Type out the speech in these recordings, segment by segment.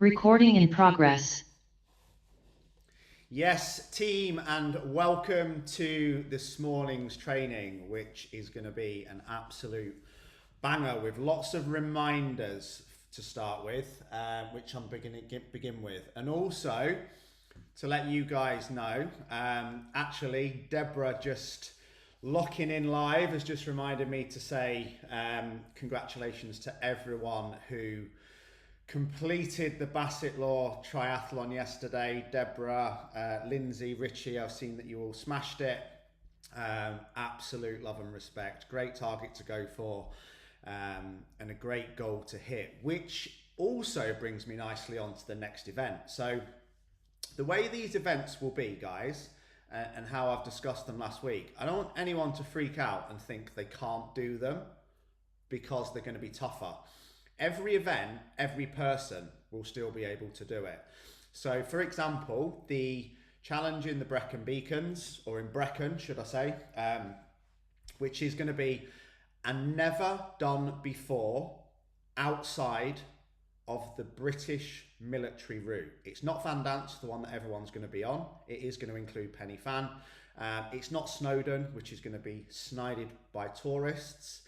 Recording in progress. Yes, team, and welcome to this morning's training, which is going to be an absolute banger with lots of reminders to start with, which I'm begin with, and also to let you guys know. Actually, Deborah just locking in live has just reminded me to say congratulations to everyone who completed the Bassett Law triathlon yesterday. Deborah, Lindsay, Richie, I've seen that you all smashed it. Absolute love and respect. Great target to go for, and a great goal to hit, which also brings me nicely on to the next event. So the way these events will be, guys, and how I've discussed them last week, I don't want anyone to freak out and think they can't do them because they're going to be tougher. Every event, every person will still be able to do it. So for example, the challenge in the Brecon Beacons, or in Brecon, should I say, which is going to be a never done before outside of the British military route. It's not Van Dance, the one that everyone's going to be on. It is going to include Penny Fan. It's not Snowdon, which is going to be snided by tourists.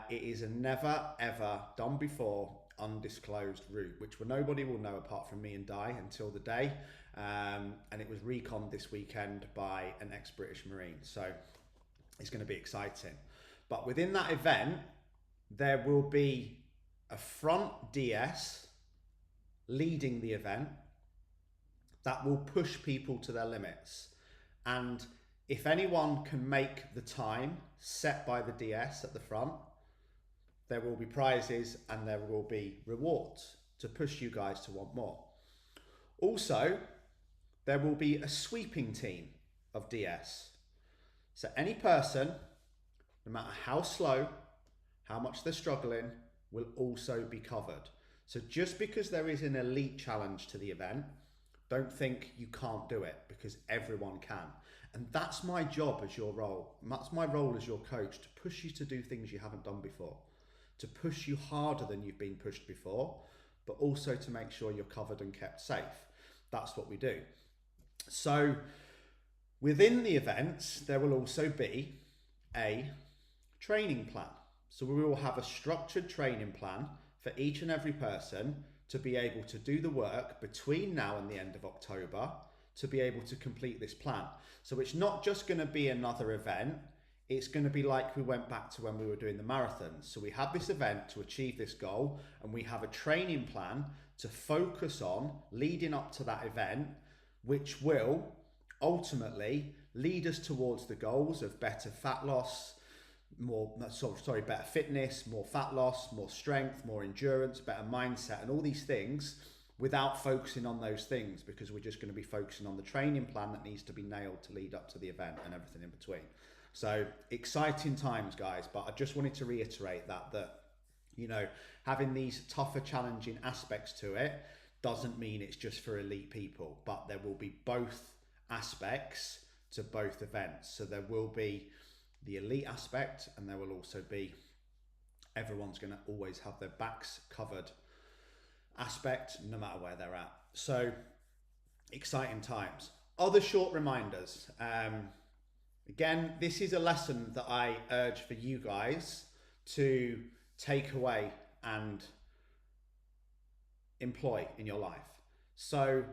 It is a never ever done before undisclosed route, which nobody will know apart from me and Di until the day. And it was reconned this weekend by an ex-British Marine. So it's going to be exciting. But within that event, there will be a front DS leading the event that will push people to their limits. And if anyone can make the time set by the DS at the front, there will be prizes and there will be rewards to push you guys to want more. Also, there will be a sweeping team of DS. So any person, no matter how slow, how much they're struggling, will also be covered. So just because there is an elite challenge to the event, don't think you can't do it, because everyone can. And that's my job as your role. That's my role as your coach, to push you to do things you haven't done before, to push you harder than you've been pushed before, but also to make sure you're covered and kept safe. That's what we do. So within the events, there will also be a training plan. So we will have a structured training plan for each and every person to be able to do the work between now and the end of October to be able to complete this plan. So it's not just going to be another event. It's going to be like we went back to when we were doing the marathons. So we have this event to achieve this goal, and we have a training plan to focus on leading up to that event, which will ultimately lead us towards the goals of better fat loss, better fitness, more fat loss, more strength, more endurance, better mindset, and all these things, without focusing on those things, because we're just going to be focusing on the training plan that needs to be nailed to lead up to the event and everything in between. So exciting times, guys. But I just wanted to reiterate that having these tougher, challenging aspects to it doesn't mean it's just for elite people, but there will be both aspects to both events. So there will be the elite aspect, and there will also be everyone's going to always have their backs covered aspect, no matter where they're at. So exciting times. Other short reminders. Again, this is a lesson that I urge for you guys to take away and employ in your life. So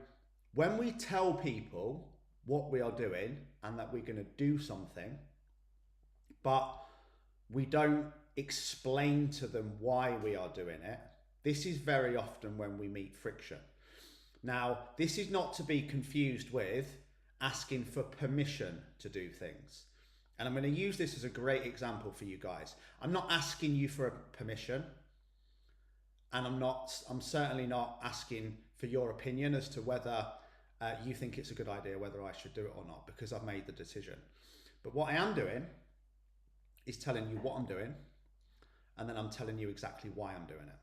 when we tell people what we are doing and that we're going to do something, but we don't explain to them why we are doing it, this is very often when we meet friction. Now, this is not to be confused with asking for permission to do things. And I'm going to use this as a great example for you guys. I'm not asking you for permission, and I'm certainly not asking for your opinion as to whether you think it's a good idea, whether I should do it or not, because I've made the decision. But what I am doing is telling you what I'm doing, and then I'm telling you exactly why I'm doing it.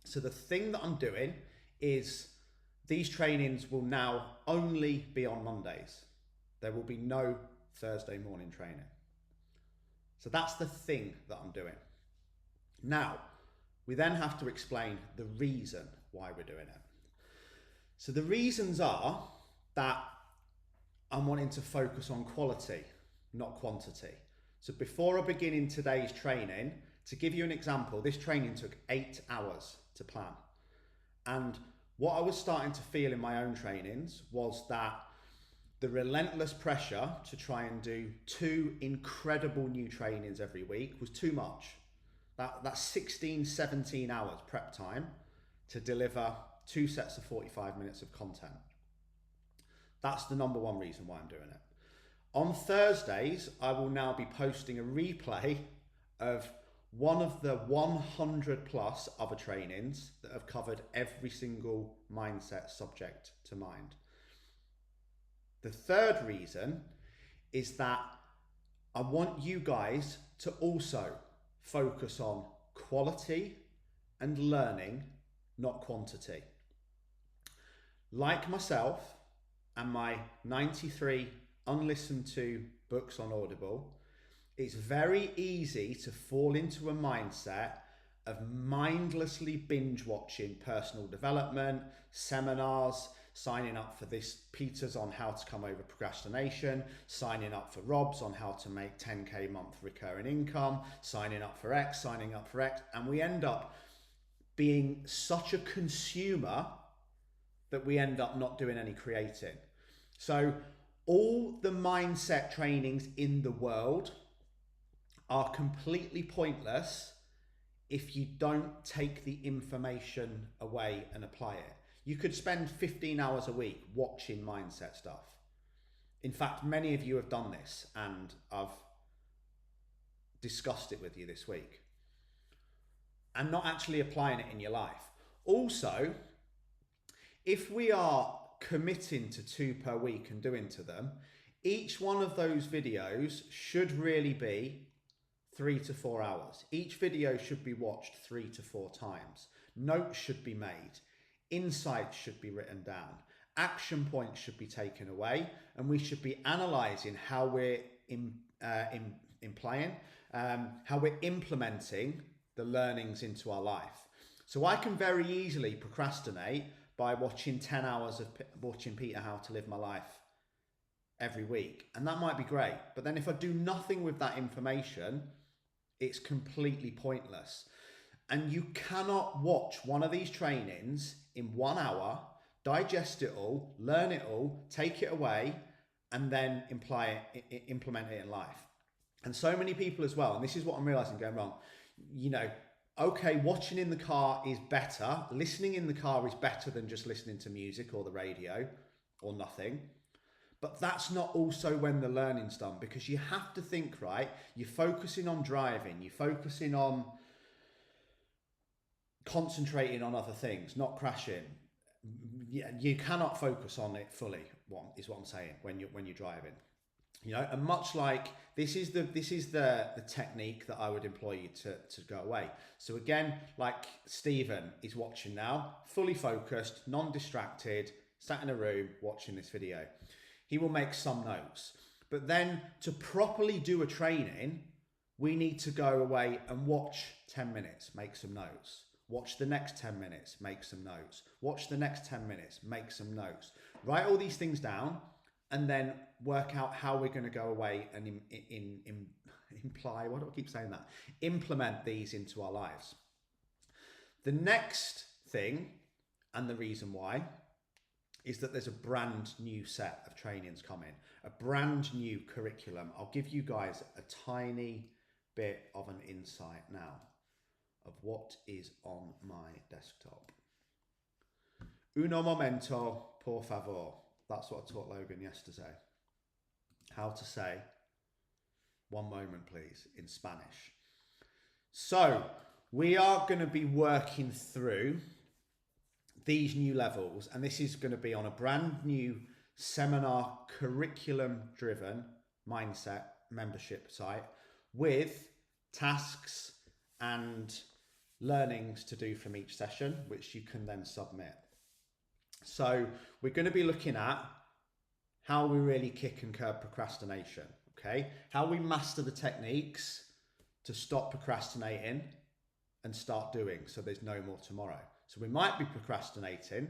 So the thing that I'm doing is these trainings will now only be on Mondays. There will be no Thursday morning training. So that's the thing that I'm doing. Now, we then have to explain the reason why we're doing it. So the reasons are that I'm wanting to focus on quality, not quantity. So before I begin in today's training, to give you an example, this training took 8 hours to plan. And what I was starting to feel in my own trainings was that the relentless pressure to try and do 2 incredible new trainings every week was too much. That's 16, 17 hours prep time to deliver 2 sets of 45 minutes of content. That's the number one reason why I'm doing it. On Thursdays, I will now be posting a replay of one of the 100 plus other trainings that have covered every single mindset subject to mind. The third reason is that I want you guys to also focus on quality and learning, not quantity. Like myself and my 93 unlistened to books on Audible, it's very easy to fall into a mindset of mindlessly binge watching personal development, seminars, signing up for this Peter's on how to come over procrastination, signing up for Rob's on how to make 10k month recurring income, signing up for X, and we end up being such a consumer that we end up not doing any creating. So all the mindset trainings in the world are completely pointless if you don't take the information away and apply it. You could spend 15 hours a week watching mindset stuff. In fact, many of you have done this and I've discussed it with you this week, and not actually applying it in your life. Also, if we are committing to 2 per week and doing to them, each one of those videos should really be 3 to 4 hours. Each video should be watched 3 to 4 times. Notes should be made. Insights should be written down. Action points should be taken away, and we should be analysing how we're how we're implementing the learnings into our life. So I can very easily procrastinate by watching 10 hours of watching Peter How to Live My Life every week, and that might be great, but then if I do nothing with that information, it's completely pointless. And you cannot watch one of these trainings in 1 hour, digest it all, learn it all, take it away, and then implement it in life. And so many people as well, and this is what I'm realizing going wrong, okay, watching in the car is better, listening in the car is better than just listening to music or the radio or nothing. But that's not also when the learning's done, because you have to think, right? You're focusing on driving, you're focusing on concentrating on other things, not crashing. You cannot focus on it fully, is what I'm saying, when you're driving. And much like this is the technique that I would employ you to go away. So again, like Stephen is watching now, fully focused, non-distracted, sat in a room watching this video. He will make some notes, but then to properly do a training, we need to go away and watch 10 minutes, make some notes. Watch the next 10 minutes, make some notes. Watch the next 10 minutes, make some notes. Write all these things down, and then work out how we're going to go away and implement these into our lives. The next thing, and the reason why, is that there's a brand new set of trainings coming, a brand new curriculum. I'll give you guys a tiny bit of an insight now of what is on my desktop. Uno momento, por favor. That's what I taught Logan yesterday. How to say, one moment please, in Spanish. So we are going to be working through these new levels, and this is going to be on a brand new seminar curriculum driven mindset membership site with tasks and learnings to do from each session, which you can then submit. So we're going to be looking at how we really kick and curb procrastination, okay? How we master the techniques to stop procrastinating and start doing, so there's no more tomorrow. So we might be procrastinating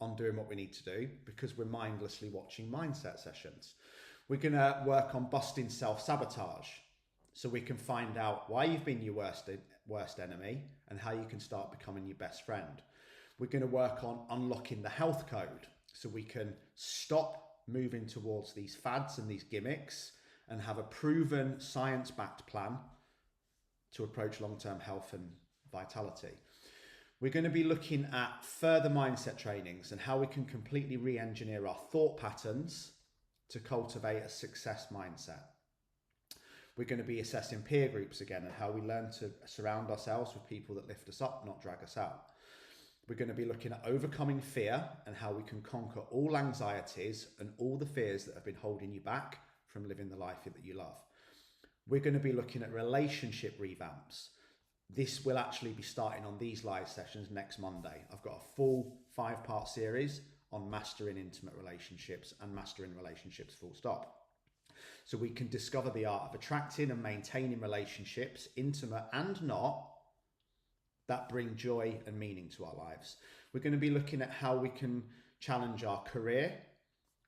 on doing what we need to do because we're mindlessly watching mindset sessions. We're going to work on busting self-sabotage so we can find out why you've been your worst enemy and how you can start becoming your best friend. We're going to work on unlocking the health code so we can stop moving towards these fads and these gimmicks and have a proven science-backed plan to approach long-term health and vitality. We're going to be looking at further mindset trainings and how we can completely re-engineer our thought patterns to cultivate a success mindset. We're going to be assessing peer groups again and how we learn to surround ourselves with people that lift us up, not drag us out. We're going to be looking at overcoming fear and how we can conquer all anxieties and all the fears that have been holding you back from living the life that you love. We're going to be looking at relationship revamps. This will actually be starting on these live sessions next Monday. I've got a full 5-part series on mastering intimate relationships and mastering relationships full stop. So we can discover the art of attracting and maintaining relationships, intimate and not, that bring joy and meaning to our lives. We're going to be looking at how we can challenge our career,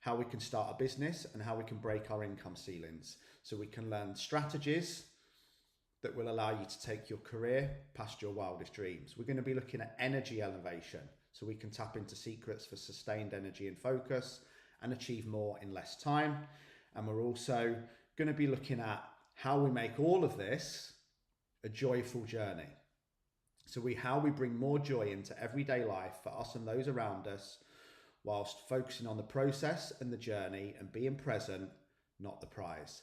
how we can start a business, and how we can break our income ceilings. So we can learn strategies that will allow you to take your career past your wildest dreams. We're going to be looking at energy elevation so we can tap into secrets for sustained energy and focus and achieve more in less time. And we're also going to be looking at how we make all of this a joyful journey. So how we bring more joy into everyday life for us and those around us, whilst focusing on the process and the journey and being present, not the prize.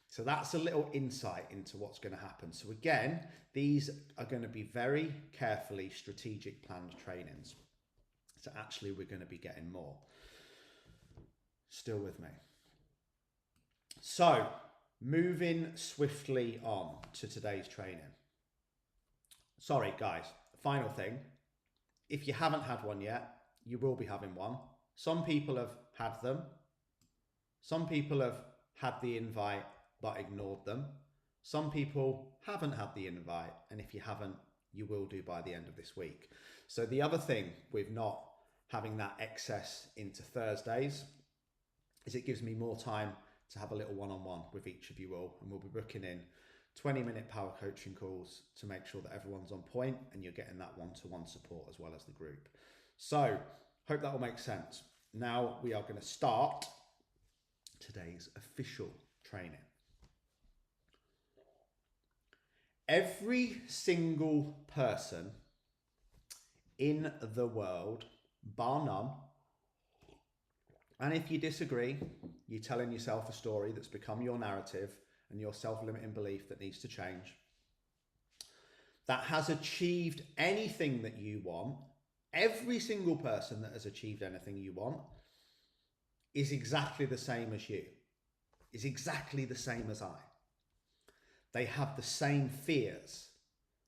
So that's a little insight into what's going to happen. So again, these are going to be very carefully strategic planned trainings. So actually we're going to be getting more. Still with me. So moving swiftly on to today's training. Sorry guys, final thing. If you haven't had one yet, you will be having one. Some people have had them. Some people have had the invite but ignored them. Some people haven't had the invite, and if you haven't, you will do by the end of this week. So the other thing with not having that excess into Thursdays is it gives me more time to have a little one-on-one with each of you all, and we'll be booking in 20-minute power coaching calls to make sure that everyone's on point and you're getting that one-to-one support as well as the group. So hope that will make sense. Now we are going to start today's official training. Every single person in the world, bar none, and if you disagree, you're telling yourself a story that's become your narrative and your self-limiting belief that needs to change, that has achieved anything that you want, every single person that has achieved anything you want is exactly the same as you, is exactly the same as I. They have the same fears,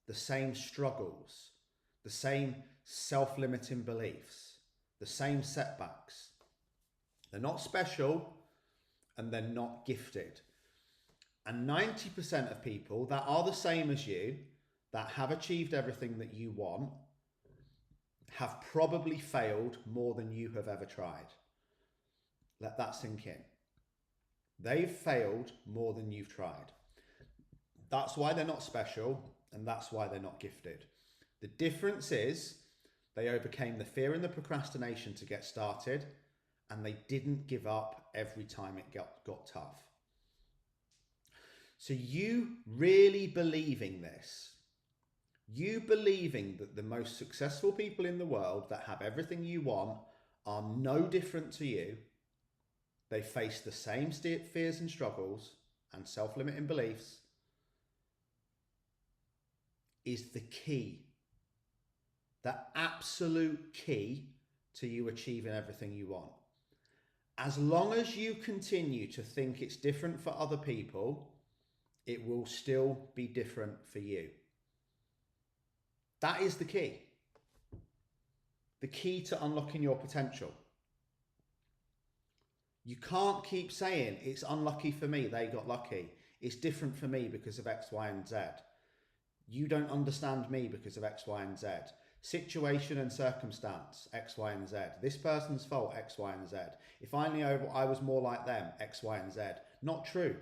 the same struggles, the same self-limiting beliefs, the same setbacks. They're not special and they're not gifted. And 90% of people that are the same as you, that have achieved everything that you want, have probably failed more than you have ever tried. Let that sink in. They've failed more than you've tried. That's why they're not special, and that's why they're not gifted. The difference is they overcame the fear and the procrastination to get started, and they didn't give up every time it got tough. So you really believing this, you believing that the most successful people in the world that have everything you want are no different to you, they face the same fears and struggles and self-limiting beliefs, is the key, the absolute key to you achieving everything you want. As long as you continue to think it's different for other people, it will still be different for you. That is the key. The key to unlocking your potential. You can't keep saying it's unlucky for me, they got lucky. It's different for me because of X, Y, and Z. You don't understand me because of X, Y, and Z. Situation and circumstance, X, Y, and Z. This person's fault, X, Y, and Z. If only I was more like them, X, Y, and Z. Not true.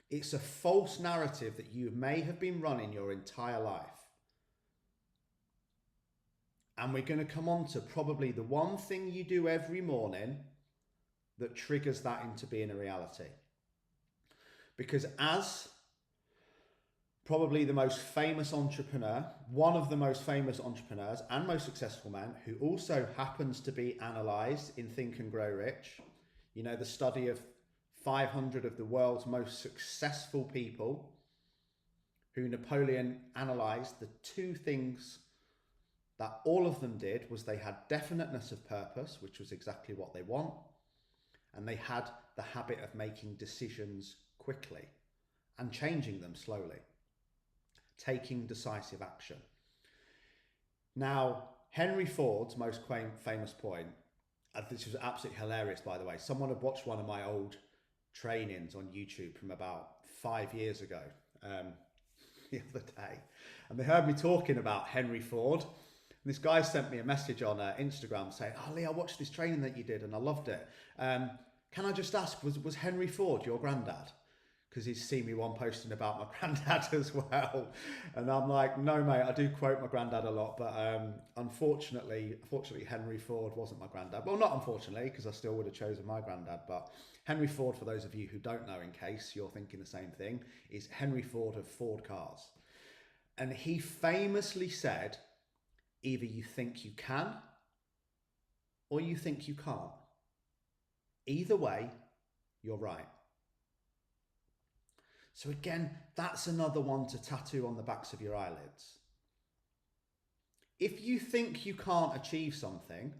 It's a false narrative that you may have been running your entire life. And we're going to come on to probably the one thing you do every morning that triggers that into being a reality. Because as probably the most famous entrepreneur, one of the most famous entrepreneurs and most successful man, who also happens to be analysed in Think and Grow Rich, you know, the study of 500 of the world's most successful people, who Napoleon analysed, the two things that all of them did was they had definiteness of purpose, which was exactly what they want, and they had the habit of making decisions quickly and changing them slowly, taking decisive action. Now, Henry Ford's most famous point, this was absolutely hilarious, by the way. Someone had watched one of my old trainings on YouTube from about 5 years ago the other day, and they heard me talking about Henry Ford. And this guy sent me a message on Instagram saying, "Oh, Lee, I watched this training that you did and I loved it. Can I just ask, was Henry Ford your granddad?" Because he's seen me one posting about my granddad as well. And I'm like, no, mate, I do quote my granddad a lot, but unfortunately, Henry Ford wasn't my granddad. Well, not unfortunately, because I still would have chosen my granddad, but Henry Ford, for those of you who don't know, in case you're thinking the same thing, is Henry Ford of Ford Cars. And he famously said, either you think you can or you think you can't. Either way, you're right. So again, that's another one to tattoo on the backs of your eyelids. If you think you can't achieve something,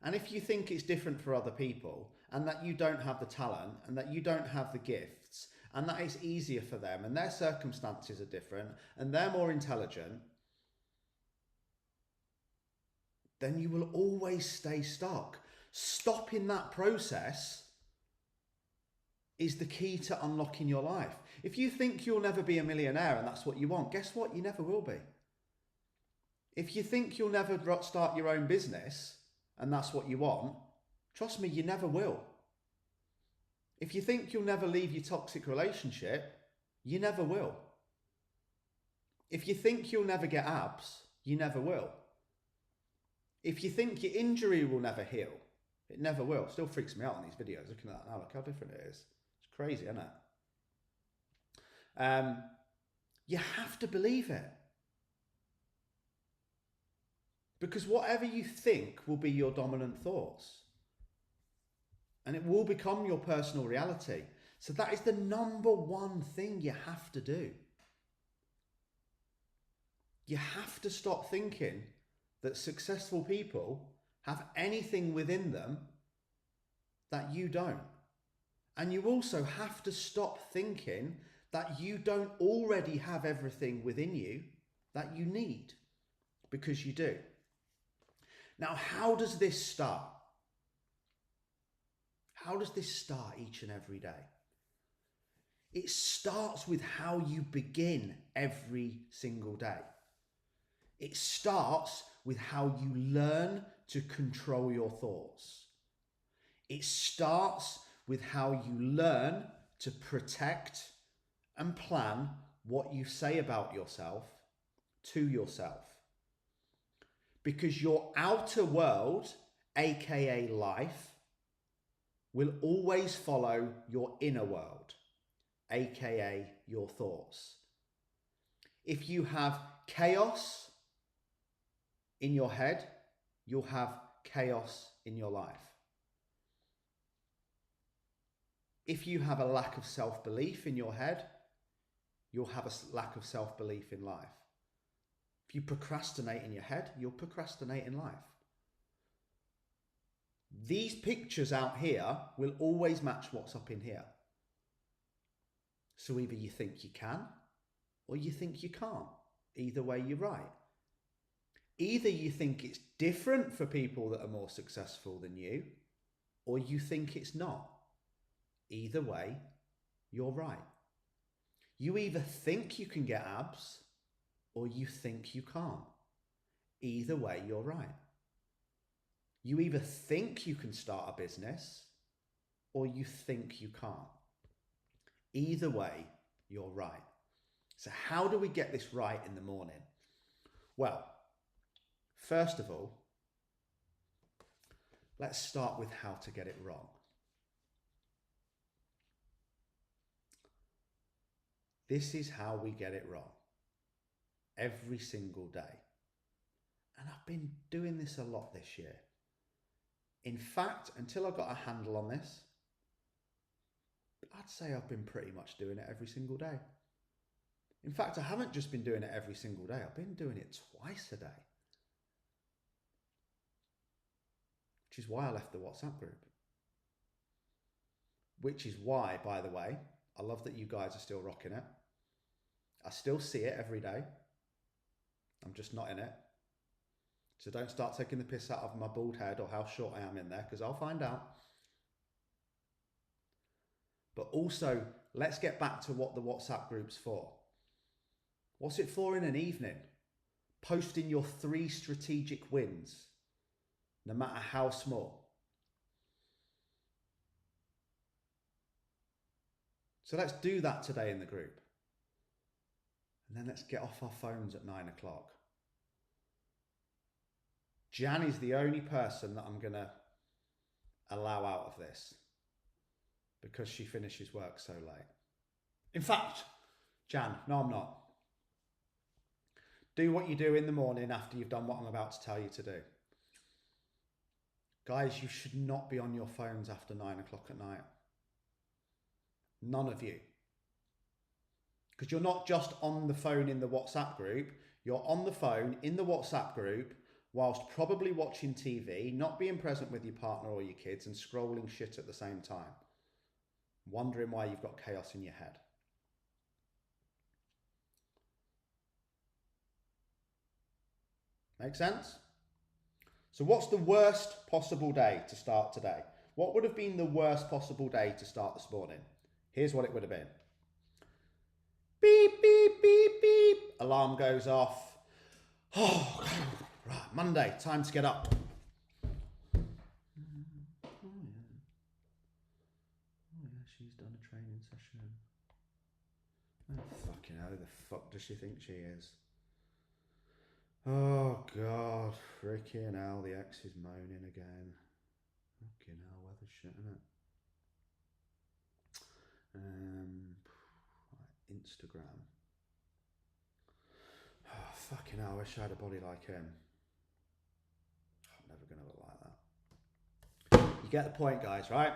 and if you think it's different for other people, and that you don't have the talent, and that you don't have the gifts, and that it's easier for them, and their circumstances are different, and they're more intelligent, then you will always stay stuck. Stopping that process is the key to unlocking your life. If you think you'll never be a millionaire and that's what you want, guess what? You never will be. If you think you'll never start your own business and that's what you want, trust me, you never will. If you think you'll never leave your toxic relationship, you never will. If you think you'll never get abs, you never will. If you think your injury will never heal, it never will. It still freaks me out on these videos looking at that now. Look how different it is. It's crazy, isn't it? You have to believe it. Because whatever you think will be your dominant thoughts. And it will become your personal reality. So that is the number one thing you have to do. You have to stop thinking that successful people have anything within them that you don't. And you also have to stop thinking that you don't already have everything within you that you need, because you do. Now, how does this start? How does this start each and every day? It starts with how you begin every single day. It starts with how you learn to control your thoughts. It starts with how you learn to protect and plan what you say about yourself to yourself. Because your outer world, aka life, will always follow your inner world, aka your thoughts. If you have chaos in your head, you'll have chaos in your life. If you have a lack of self-belief in your head, you'll have a lack of self-belief in life. If you procrastinate in your head, you'll procrastinate in life. These pictures out here will always match what's up in here. So either you think you can or you think you can't. Either way, you're right. Either you think it's different for people that are more successful than you, or you think it's not. Either way, you're right. You either think you can get abs or you think you can't. Either way, you're right. You either think you can start a business or you think you can't. Either way, you're right. So how do we get this right in the morning? Well, first of all, let's start with how to get it wrong. This is how we get it wrong every single day. And I've been doing this a lot this year. In fact, until I got a handle on this, I'd say I've been pretty much doing it every single day. In fact, I haven't just been doing it every single day. I've been doing it twice a day. Which is why I left the WhatsApp group. Which is why, by the way, I love that you guys are still rocking it. I still see it every day. I'm just not in it. So don't start taking the piss out of my bald head or how short I am in there, because I'll find out. But also, let's get back to what the WhatsApp group's for. What's it for in an evening? Posting your 3 strategic wins, no matter how small. So let's do that today in the group. And then let's get off our phones at 9 o'clock. Jan is the only person that I'm going to allow out of this because she finishes work so late. In fact, Jan, no, I'm not. Do what you do in the morning after you've done what I'm about to tell you to do. Guys, you should not be on your phones after 9 o'clock at night. None of you. Because you're not just on the phone in the WhatsApp group, you're on the phone in the WhatsApp group whilst probably watching TV, not being present with your partner or your kids, and scrolling shit at the same time. Wondering why you've got chaos in your head. Make sense? So what's the worst possible day to start today? What would have been the worst possible day to start this morning? Here's what it would have been. Beep, beep, beep, beep. Alarm goes off. Oh, right, Monday, time to get up. Oh, yeah, she's done a training session. Oh, fucking hell, who the fuck does she think she is? Oh, God, freaking hell, the ex is moaning again. Fucking hell, weather shit, isn't it? Instagram. Oh, fucking hell, I wish I had a body like him. I'm never going to look like that. You get the point, guys, right?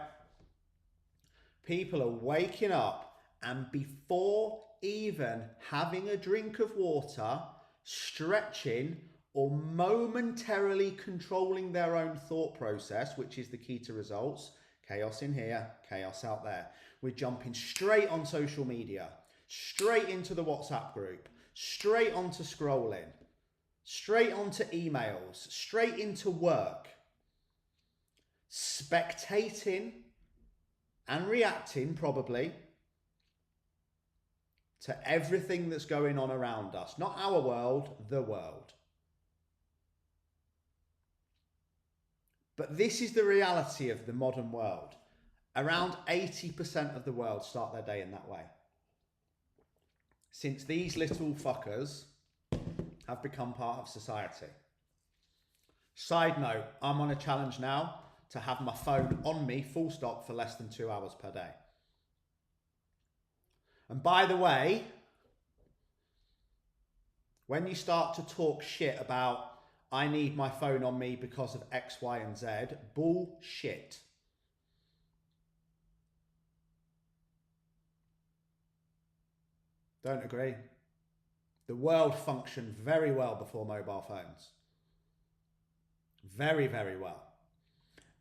People are waking up and before even having a drink of water, stretching or momentarily controlling their own thought process, which is the key to results. Chaos in here, chaos out there. We're jumping straight on social media, straight into the WhatsApp group, straight onto scrolling, straight onto emails, straight into work, spectating and reacting probably to everything that's going on around us. Not our world, the world. But this is the reality of the modern world. Around 80% of the world start their day in that way. Since these little fuckers have become part of society. Side note, I'm on a challenge now to have my phone on me, full stop, for less than 2 hours per day. And by the way, when you start to talk shit about, I need my phone on me because of X, Y, and Z, bullshit. Don't agree. The world functioned very well before mobile phones. Very, very well.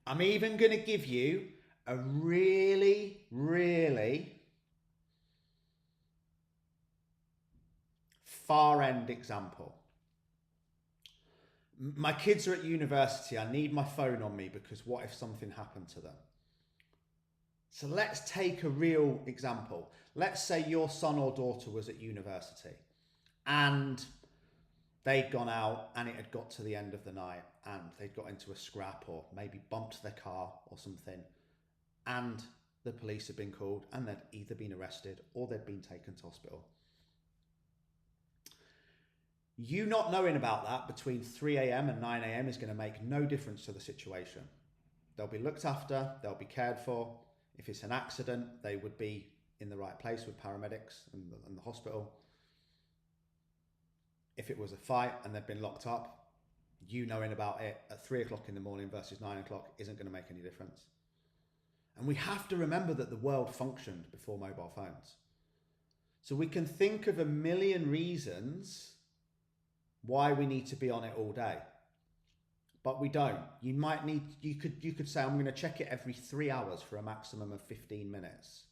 I'm even going to give you a really, really far end example. My kids are at university. I need my phone on me because what if something happened to them? So let's take a real example. Let's say your son or daughter was at university and they'd gone out and it had got to the end of the night and they'd got into a scrap or maybe bumped their car or something, and the police had been called and they'd either been arrested or they'd been taken to hospital. You not knowing about that between 3 a.m. and 9 a.m. is going to make no difference to the situation. They'll be looked after, they'll be cared for. If it's an accident, they would be in the right place with paramedics and the hospital. If it was a fight and they've been locked up, you knowing about it at 3 o'clock in the morning versus 9 o'clock isn't going to make any difference. And we have to remember that the world functioned before mobile phones. So we can think of a million reasons why we need to be on it all day, but we don't. You could say, I'm going to check it every 3 hours for a maximum of 15 minutes.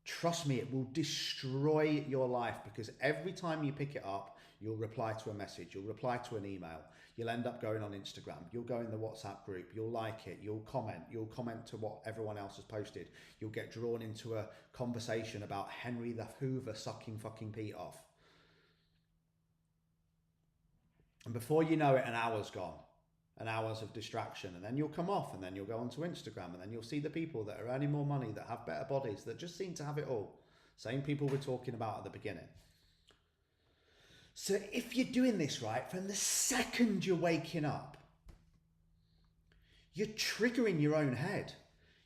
Trust me, it will destroy your life, because every time you pick it up, you'll reply to a message, you'll reply to an email, you'll end up going on Instagram, you'll go in the WhatsApp group, you'll like it, you'll comment to what everyone else has posted, you'll get drawn into a conversation about Henry the Hoover sucking fucking Pete off. And before you know it, an hour's gone, an hour's of distraction, and then you'll come off, and then you'll go onto Instagram, and then you'll see the people that are earning more money, that have better bodies, that just seem to have it all. Same people we're talking about at the beginning. So if you're doing this right, from the second you're waking up, you're triggering your own head.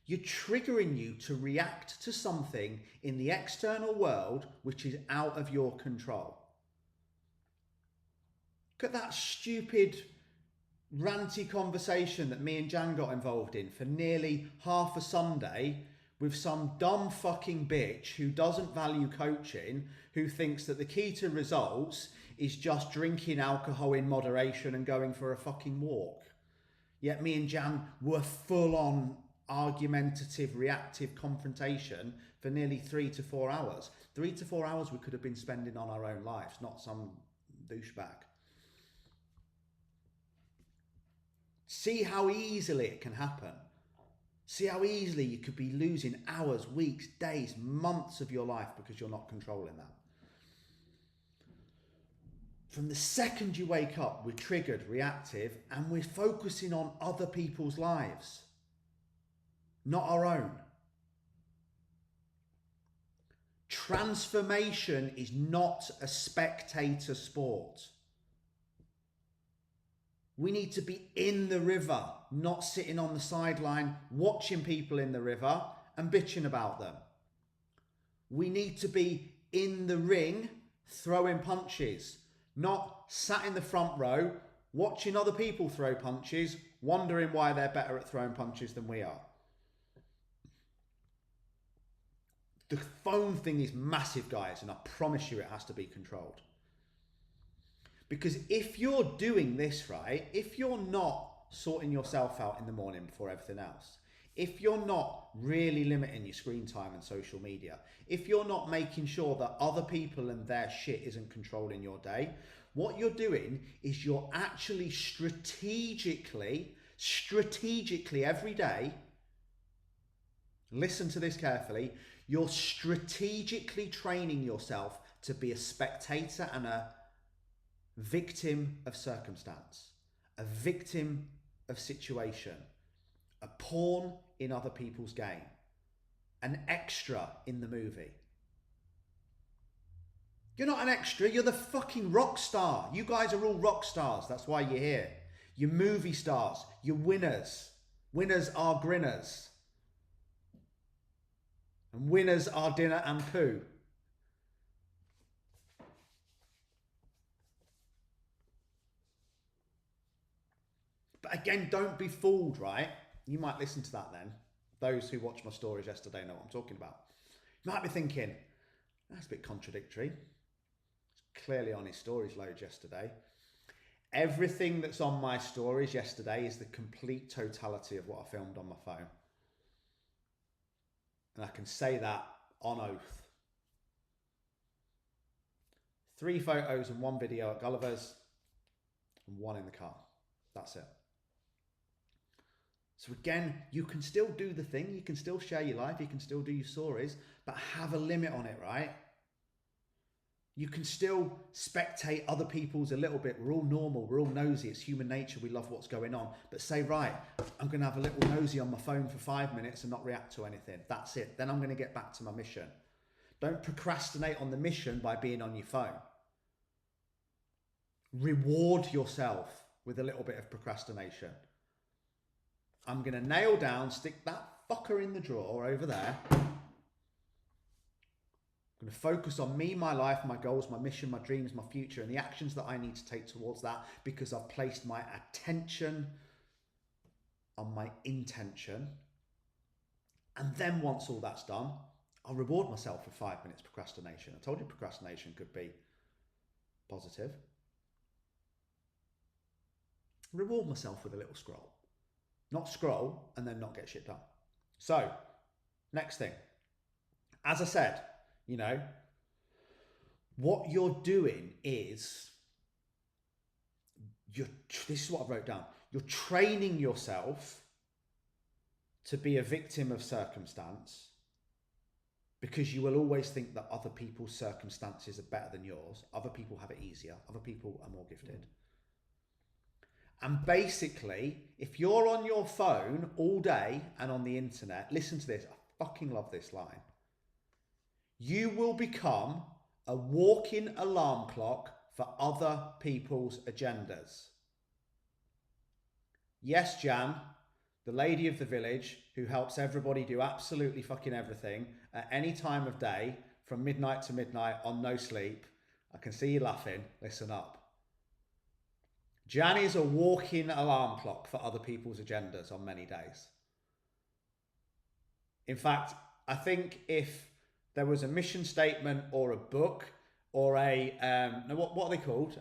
You're triggering you to react to something in the external world which is out of your control. Look at that stupid, ranty conversation that me and Jan got involved in for nearly half a Sunday with some dumb fucking bitch who doesn't value coaching, who thinks that the key to results is just drinking alcohol in moderation and going for a fucking walk. Yet me and Jan were full on argumentative, reactive confrontation for nearly 3 to 4 hours. 3 to 4 hours we could have been spending on our own lives, not some douchebag. See how easily it can happen. See how easily you could be losing hours, weeks, days, months of your life because you're not controlling that. From the second you wake up, we're triggered, reactive, and we're focusing on other people's lives, not our own. Transformation is not a spectator sport. We need to be in the river, not sitting on the sideline, watching people in the river and bitching about them. We need to be in the ring, throwing punches, not sat in the front row, watching other people throw punches, wondering why they're better at throwing punches than we are. The phone thing is massive, guys, and I promise you it has to be controlled. Because if you're doing this right, if you're not sorting yourself out in the morning before everything else, if you're not really limiting your screen time and social media, if you're not making sure that other people and their shit isn't controlling your day, what you're doing is you're actually strategically every day, listen to this carefully, you're strategically training yourself to be a spectator and a victim of circumstance, a victim of situation, a pawn in other people's game, an extra in the movie. You're not an extra, you're the fucking rock star. You guys are all rock stars, that's why you're here. You're movie stars, you're winners. Winners are grinners. And winners are dinner and poo. But again, don't be fooled, right? You might listen to that then. Those who watched my stories yesterday know what I'm talking about. You might be thinking, that's a bit contradictory. It's clearly on his stories load yesterday. Everything that's on my stories yesterday is the complete totality of what I filmed on my phone. And I can say that on oath. 3 photos and 1 video at Gulliver's and 1 in the car. That's it. So again, you can still do the thing, you can still share your life, you can still do your stories, but have a limit on it, right? You can still spectate other people's a little bit. We're all normal. We're all nosy. It's human nature. We love what's going on. But say, right, I'm going to have a little nosy on my phone for 5 minutes and not react to anything. That's it. Then I'm going to get back to my mission. Don't procrastinate on the mission by being on your phone. Reward yourself with a little bit of procrastination. I'm going to nail down, stick that fucker in the drawer over there. I'm going to focus on me, my life, my goals, my mission, my dreams, my future, and the actions that I need to take towards that, because I've placed my attention on my intention. And then once all that's done, I'll reward myself for 5 minutes procrastination. I told you procrastination could be positive. Reward myself with a little scroll. Not scroll and then not get shit done. So, next thing. As I said, you know, what you're doing is, this is what I wrote down. You're training yourself to be a victim of circumstance, because you will always think that other people's circumstances are better than yours. Other people have it easier. Other people are more gifted. And basically, if you're on your phone all day and on the internet, listen to this. I fucking love this line. You will become a walking alarm clock for other people's agendas. Yes, Jan, the lady of the village who helps everybody do absolutely fucking everything at any time of day from midnight to midnight on no sleep. I can see you laughing. Listen up. Jan is a walking alarm clock for other people's agendas on many days. In fact, I think if there was a mission statement or a book or a what are they called?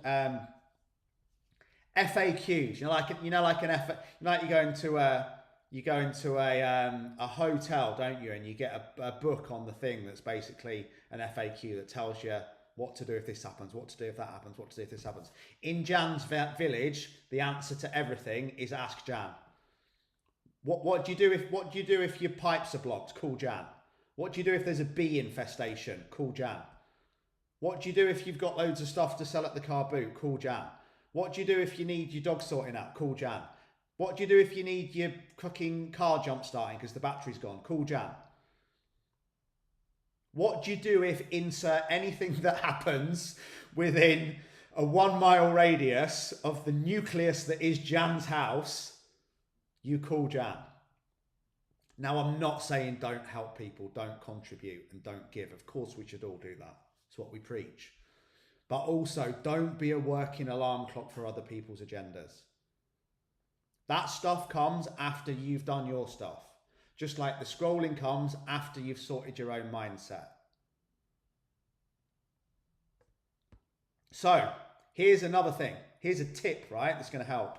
FAQs. Like you go into a hotel, don't you? And you get a book on the thing that's basically an FAQ that tells you what to do if this happens, what to do if that happens, what to do if this happens. In Jan's village, the answer to everything is ask Jan. What do you do if your pipes are blocked? Call Jan. What do you do if there's a bee infestation? Call Jan. What do you do if you've got loads of stuff to sell at the car boot? Call Jan. What do you do if you need your dog sorting out? Call Jan. What do you do if you need your fucking car jump starting because the battery's gone? Call Jan. What do you do if insert anything that happens within a 1 mile radius of the nucleus that is Jan's house? You call Jan. Now, I'm not saying don't help people, don't contribute and don't give. Of course, we should all do that. It's what we preach. But also, don't be a working alarm clock for other people's agendas. That stuff comes after you've done your stuff. Just like the scrolling comes after you've sorted your own mindset. So, here's another thing. Here's a tip, right, that's going to help.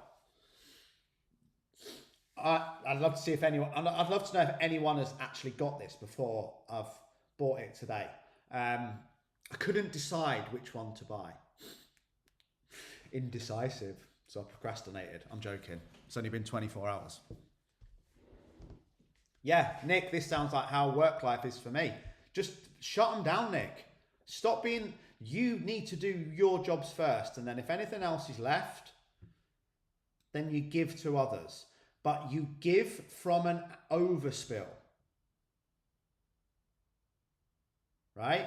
I'd love to see if anyone, I'd love to know if anyone has actually got this before I've bought it today. I couldn't decide which one to buy. Indecisive. So I procrastinated. I'm joking. It's only been 24 hours. Yeah, Nick, this sounds like how work life is for me. Just shut them down, Nick. Stop being, you need to do your jobs first. And then if anything else is left, then you give to others. But you give from an overspill. Right?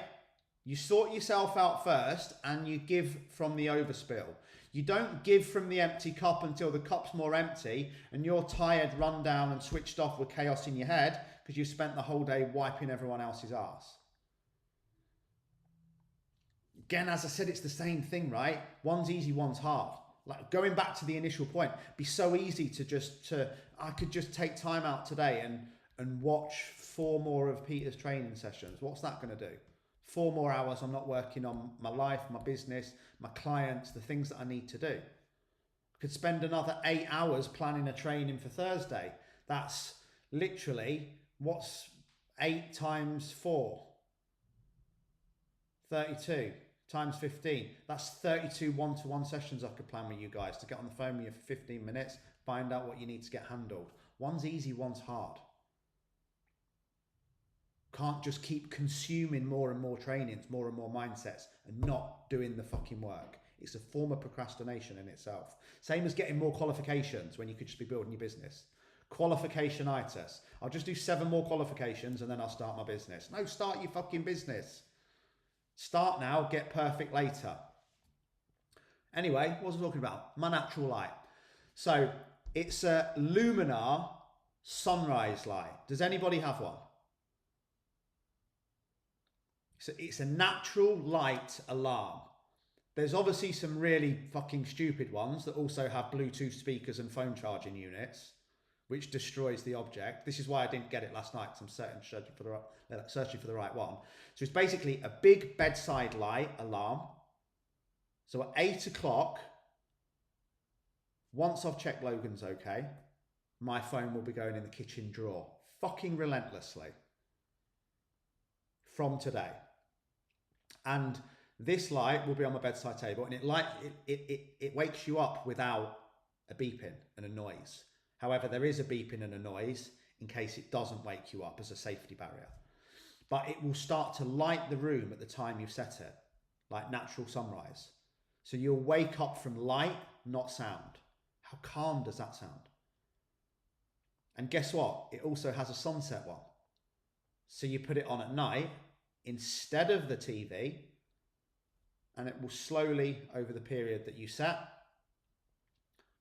You sort yourself out first and you give from the overspill. You don't give from the empty cup until the cup's more empty and you're tired, run down and switched off with chaos in your head because you spent the whole day wiping everyone else's ass. Again, as I said, it's the same thing, right? One's easy, one's hard. Like going back to the initial point, it'd be so easy I could just take time out today and watch 4 more of Peter's training sessions. What's that going to do? 4 more hours I'm not working on my life, my business, my clients, the things that I need to do. I could spend another 8 hours planning a training for Thursday. That's literally, what's 8 times 4? 32 times 15. That's 32 one-to-one sessions I could plan with you guys to get on the phone with you for 15 minutes, find out what you need to get handled. One's easy, one's hard. Can't just keep consuming more and more trainings, more and more mindsets, and not doing the fucking work. It's a form of procrastination in itself. Same as getting more qualifications when you could just be building your business. Qualificationitis. I'll just do 7 more qualifications and then I'll start my business. No, start your fucking business. Start now, get perfect later. Anyway, what was I talking about? My natural light. So it's a luminar sunrise light. Does anybody have one? So it's a natural light alarm. There's obviously some really fucking stupid ones that also have Bluetooth speakers and phone charging units, which destroys the object. This is why I didn't get it last night, because I'm searching for the right one. So it's basically a big bedside light alarm. So at 8 o'clock, once I've checked Logan's okay, my phone will be going in the kitchen drawer, fucking relentlessly, from today. And this light will be on my bedside table, and it wakes you up without a beeping and a noise. However, there is a beeping and a noise in case it doesn't wake you up as a safety barrier. But it will start to light the room at the time you've set it, like natural sunrise. So you'll wake up from light, not sound. How calm does that sound? And guess what? It also has a sunset one. So you put it on at night instead of the TV, and it will slowly, over the period that you set,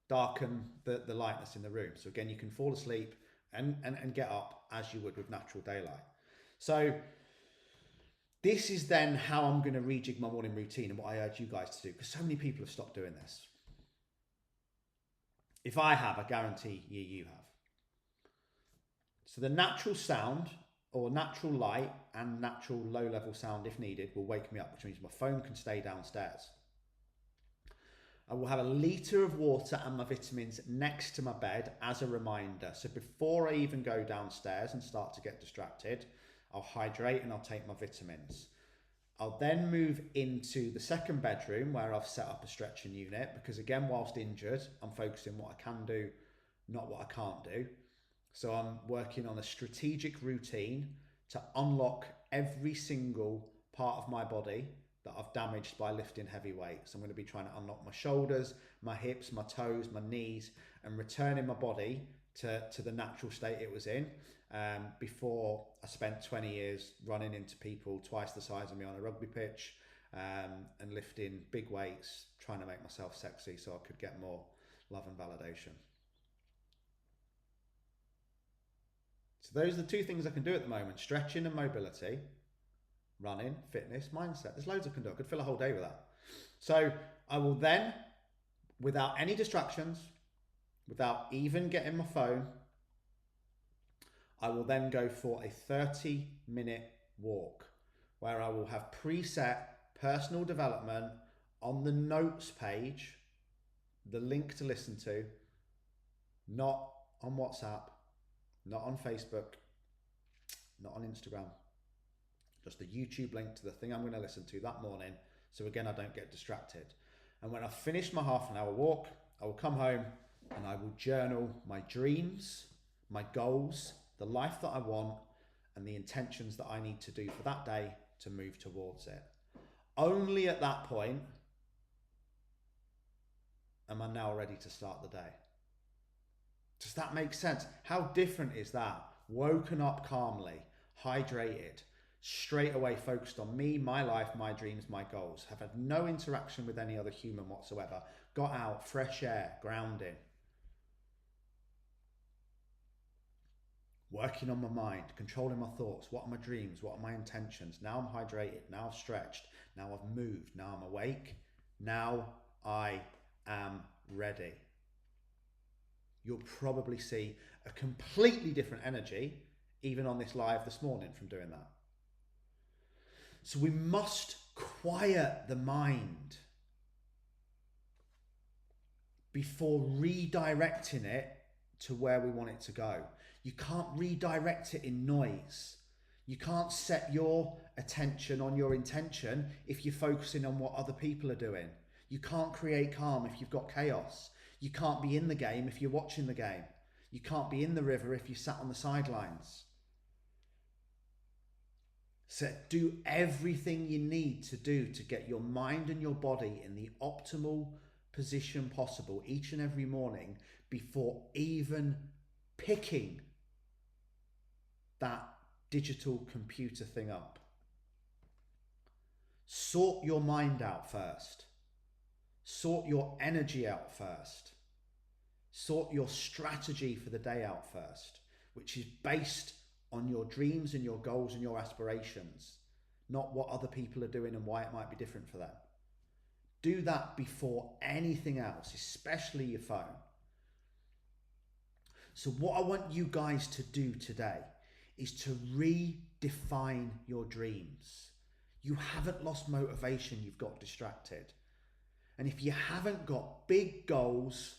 darken the lightness in the room. So again, you can fall asleep and get up as you would with natural daylight. So this is then how I'm going to rejig my morning routine and what I urge you guys to do, because so many people have stopped doing this. If I have, I guarantee you have. So the natural sound, or natural light and natural low-level sound, if needed, will wake me up, which means my phone can stay downstairs. I will have a litre of water and my vitamins next to my bed as a reminder. So before I even go downstairs and start to get distracted, I'll hydrate and I'll take my vitamins. I'll then move into the second bedroom where I've set up a stretching unit, because again, whilst injured, I'm focusing what I can do, not what I can't do. So I'm working on a strategic routine to unlock every single part of my body that I've damaged by lifting heavy weights. I'm going to be trying to unlock my shoulders, my hips, my toes, my knees, and returning my body to the natural state it was in before I spent 20 years running into people twice the size of me on a rugby pitch and lifting big weights, trying to make myself sexy so I could get more love and validation. So those are the 2 things I can do at the moment: stretching and mobility, running, fitness, mindset. There's loads I can do. I could fill a whole day with that. So I will then, without any distractions, without even getting my phone, I will then go for a 30-minute walk where I will have preset personal development on the notes page, the link to listen to, not on WhatsApp, not on Facebook, not on Instagram, just the YouTube link to the thing I'm going to listen to that morning. So again, I don't get distracted. And when I finish my half an hour walk, I will come home and I will journal my dreams, my goals, the life that I want, and the intentions that I need to do for that day to move towards it. Only at that point am I now ready to start the day. Does that make sense? How different is that? Woken up calmly, hydrated, straight away focused on me, my life, my dreams, my goals. Have had no interaction with any other human whatsoever. Got out, fresh air, grounding. Working on my mind, controlling my thoughts. What are my dreams? What are my intentions? Now I'm hydrated. Now I've stretched. Now I've moved. Now I'm awake. Now I am ready. You'll probably see a completely different energy even on this live this morning from doing that. So we must quiet the mind before redirecting it to where we want it to go. You can't redirect it in noise. You can't set your attention on your intention if you're focusing on what other people are doing. You can't create calm if you've got chaos. You can't be in the game if you're watching the game. You can't be in the river if you sat on the sidelines. So do everything you need to do to get your mind and your body in the optimal position possible each and every morning before even picking that digital computer thing up. Sort your mind out first. Sort your energy out first. Sort your strategy for the day out first, which is based on your dreams and your goals and your aspirations, not what other people are doing and why it might be different for them. Do that before anything else, especially your phone. So what I want you guys to do today is to redefine your dreams. You haven't lost motivation, you've got distracted. And if you haven't got big goals,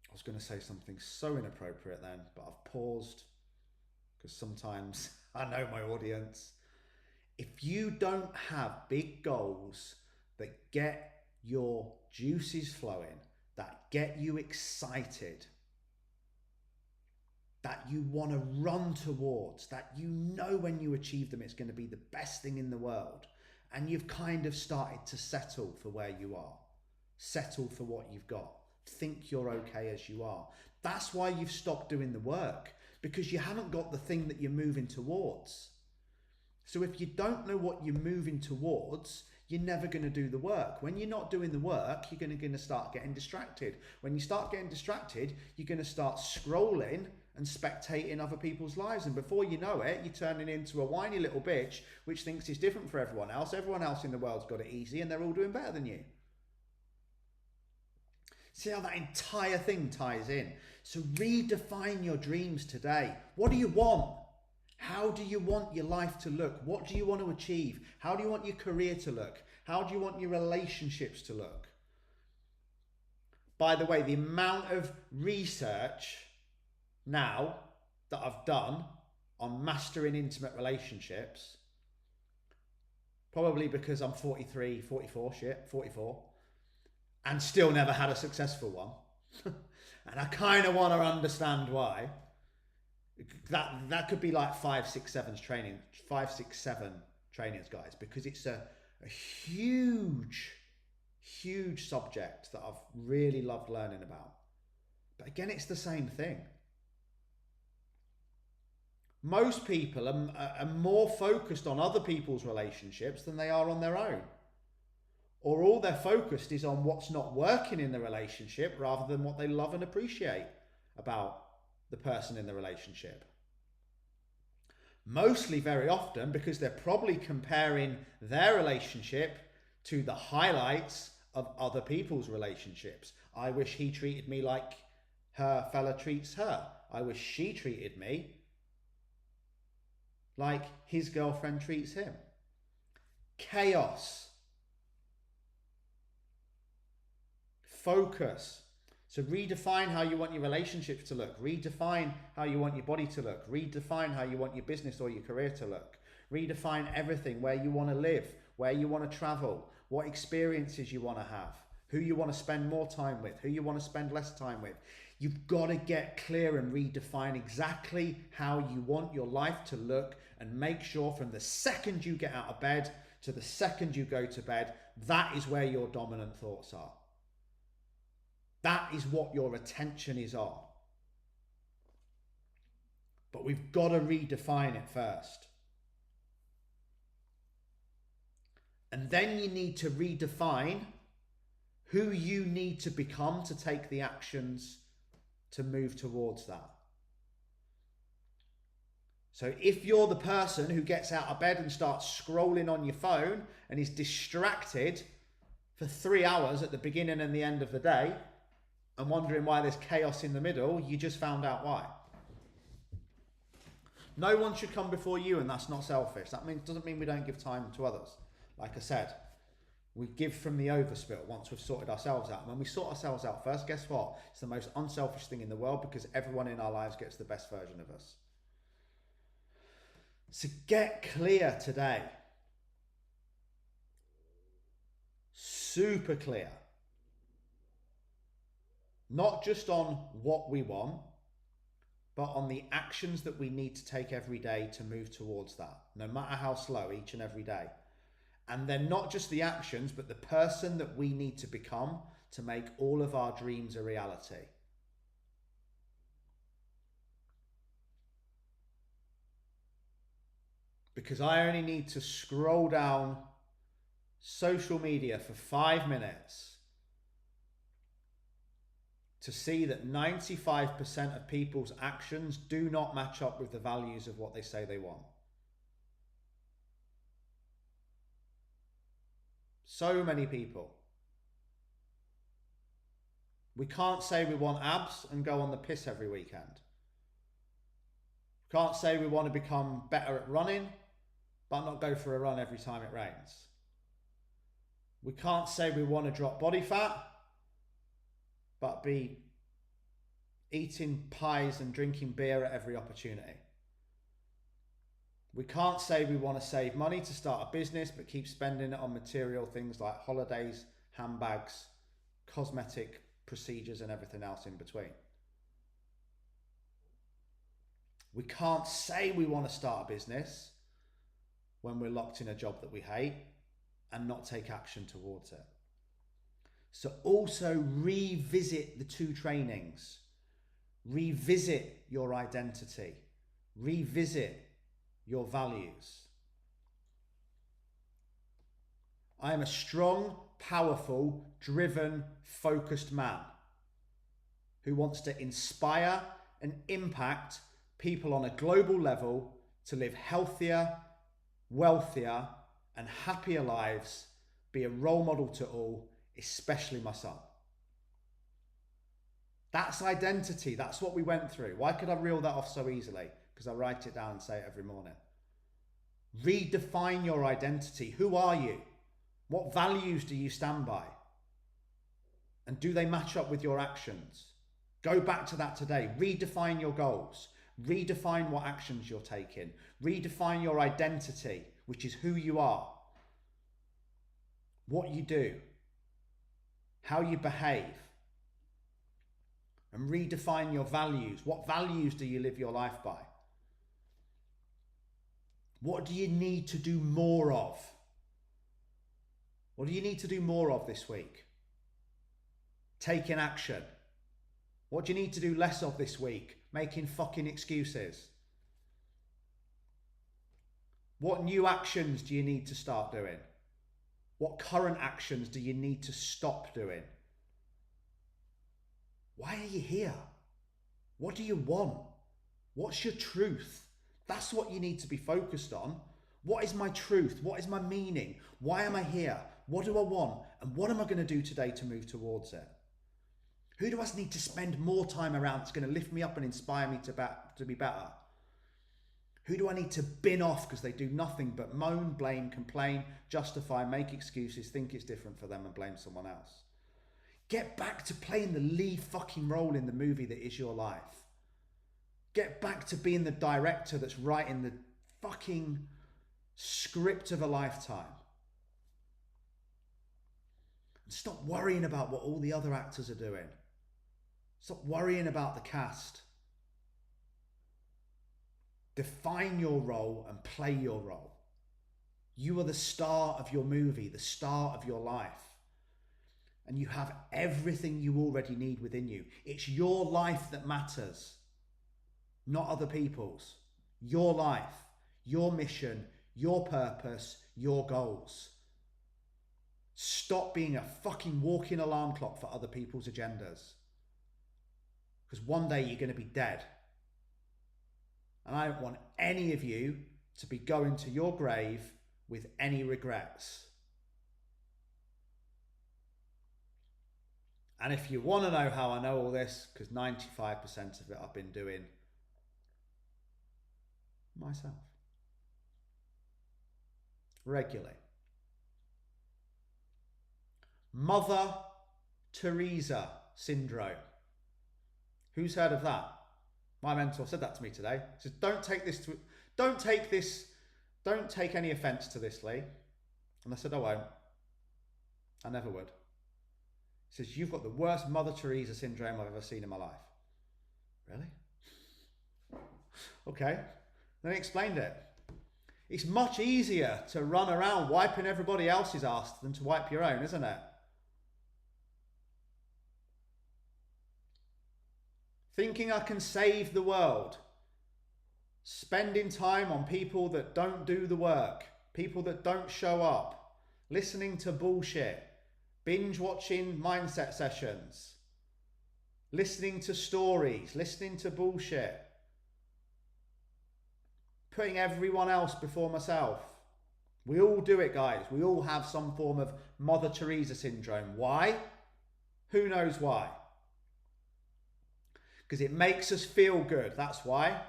I was going to say something so inappropriate then, but I've paused because sometimes I know my audience. If you don't have big goals that get your juices flowing, that get you excited, that you want to run towards, that you know when you achieve them it's going to be the best thing in the world, and you've kind of started to settle for where you are, settle for what you've got, think you're okay as you are. That's why you've stopped doing the work, because you haven't got the thing that you're moving towards. So if you don't know what you're moving towards, you're never going to do the work. When you're not doing the work, you're going to start getting distracted. When you start getting distracted, you're going to start scrolling and spectating other people's lives. And before you know it, you're turning into a whiny little bitch which thinks it's different for everyone else. Everyone else in the world's got it easy and they're all doing better than you. See how that entire thing ties in? So redefine your dreams today. What do you want? How do you want your life to look? What do you want to achieve? How do you want your career to look? How do you want your relationships to look? By the way, the amount of research now that I've done on mastering intimate relationships, probably because I'm 43, 44, 44, and still never had a successful one. And I kind of want to understand why. That could be like 5, 6, 7 trainings, guys, because it's a huge subject that I've really loved learning about. But again, it's the same thing. Most people are more focused on other people's relationships than they are on their own. Or all they're focused is on what's not working in the relationship rather than what they love and appreciate about the person in the relationship. Mostly very often because they're probably comparing their relationship to the highlights of other people's relationships. I wish he treated me like her fella treats her. I wish she treated me like his girlfriend treats him. Chaos. Focus. So redefine how you want your relationships to look. Redefine how you want your body to look. Redefine how you want your business or your career to look. Redefine everything, where you want to live, where you want to travel, what experiences you want to have, who you want to spend more time with, who you want to spend less time with. You've got to get clear and redefine exactly how you want your life to look, and make sure from the second you get out of bed to the second you go to bed, that is where your dominant thoughts are. That is what your attention is on. But we've got to redefine it first. And then you need to redefine who you need to become to take the actions to move towards that. So if you're the person who gets out of bed and starts scrolling on your phone and is distracted for 3 hours at the beginning and the end of the day, and wondering why there's chaos in the middle, you just found out why. No one should come before you, and that's not selfish. That doesn't mean we don't give time to others. Like I said, we give from the overspill once we've sorted ourselves out. And when we sort ourselves out first, guess what? It's the most unselfish thing in the world, because everyone in our lives gets the best version of us. So get clear today. Super clear. Not just on what we want, but on the actions that we need to take every day to move towards that, no matter how slow, each and every day. And then not just the actions, but the person that we need to become to make all of our dreams a reality. Because I only need to scroll down social media for 5 minutes to see that 95% of people's actions do not match up with the values of what they say they want. So many people. We can't say we want abs and go on the piss every weekend. We can't say we want to become better at running, but not go for a run every time it rains. We can't say we want to drop body fat, but be eating pies and drinking beer at every opportunity. We can't say we want to save money to start a business, but keep spending it on material things like holidays, handbags, cosmetic procedures, and everything else in between. We can't say we want to start a business when we're locked in a job that we hate and not take action towards it. So also revisit the 2 trainings. Revisit your identity. Revisit your values. I am a strong, powerful, driven, focused man who wants to inspire and impact people on a global level to live healthier, wealthier, and happier lives, be a role model to all, especially my son. That's identity. That's what we went through. Why could I reel that off so easily? Because I write it down and say it every morning. Redefine your identity. Who are you? What values do you stand by? And do they match up with your actions? Go back to that today. Redefine your goals. Redefine what actions you're taking. Redefine your identity, which is who you are, what you do, how you behave. And redefine your values. What values do you live your life by? What do you need to do more of? What do you need to do more of this week? Taking action. What do you need to do less of this week? Making fucking excuses. What new actions do you need to start doing? What current actions do you need to stop doing? Why are you here? What do you want? What's your truth? That's what you need to be focused on. What is my truth? What is my meaning? Why am I here? What do I want? And what am I going to do today to move towards it? Who do I need to spend more time around that's going to lift me up and inspire me to be better? Who do I need to bin off because they do nothing but moan, blame, complain, justify, make excuses, think it's different for them and blame someone else? Get back to playing the lead fucking role in the movie that is your life. Get back to being the director that's writing the fucking script of a lifetime. And stop worrying about what all the other actors are doing. Stop worrying about the cast. Define your role and play your role. You are the star of your movie, the star of your life. And you have everything you already need within you. It's your life that matters, not other people's. Your life, your mission, your purpose, your goals. Stop being a fucking walking alarm clock for other people's agendas. Because one day you're going to be dead. And I don't want any of you to be going to your grave with any regrets. And if you want to know how I know all this, because 95% of it I've been doing myself. Regularly. Mother Teresa syndrome. Who's heard of that? My mentor said that to me today. He says, don't take any offense to this, Lee. And I said, I won't. I never would. He says, you've got the worst Mother Teresa syndrome I've ever seen in my life. Really? Okay. Then he explained it. It's much easier to run around wiping everybody else's ass than to wipe your own, isn't it? Thinking I can save the world. Spending time on people that don't do the work. People that don't show up. Listening to bullshit. Binge watching mindset sessions. Listening to stories. Listening to bullshit. Putting everyone else before myself. We all do it, guys. We all have some form of Mother Teresa syndrome. Why? Who knows why? Because it makes us feel good. That's why.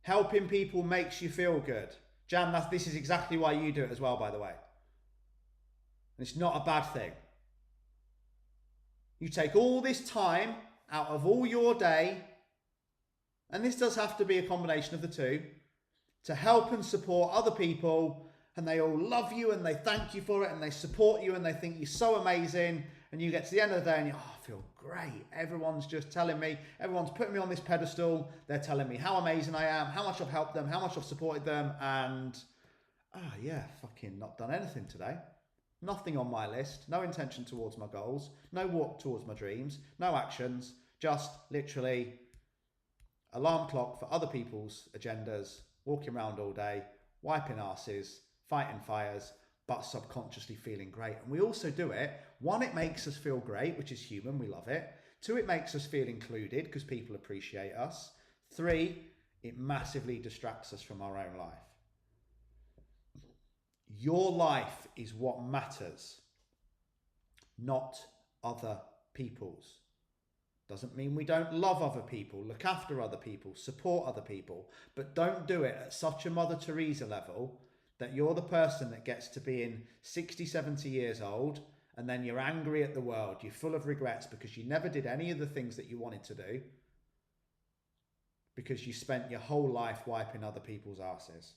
Helping people makes you feel good. Jan, this is exactly why you do it as well, by the way. And it's not a bad thing. You take all this time out of all your day, and this does have to be a combination of the two, to help and support other people, and they all love you and they thank you for it and they support you and they think you're so amazing, and you get to the end of the day and I feel great. Everyone's just telling me, everyone's putting me on this pedestal. They're telling me how amazing I am, how much I've helped them, how much I've supported them, and yeah, fucking not done anything today. Nothing on my list, no intention towards my goals, no walk towards my dreams, no actions, just literally alarm clock for other people's agendas, walking around all day, wiping asses, fighting fires, but subconsciously feeling great. And we also do it. One, it makes us feel great, which is human, we love it. Two, it makes us feel included because people appreciate us. Three, it massively distracts us from our own life. Your life is what matters, not other people's. Doesn't mean we don't love other people, look after other people, support other people, but don't do it at such a Mother Teresa level that you're the person that gets to being 60, 70 years old and then you're angry at the world. You're full of regrets because you never did any of the things that you wanted to do because you spent your whole life wiping other people's asses,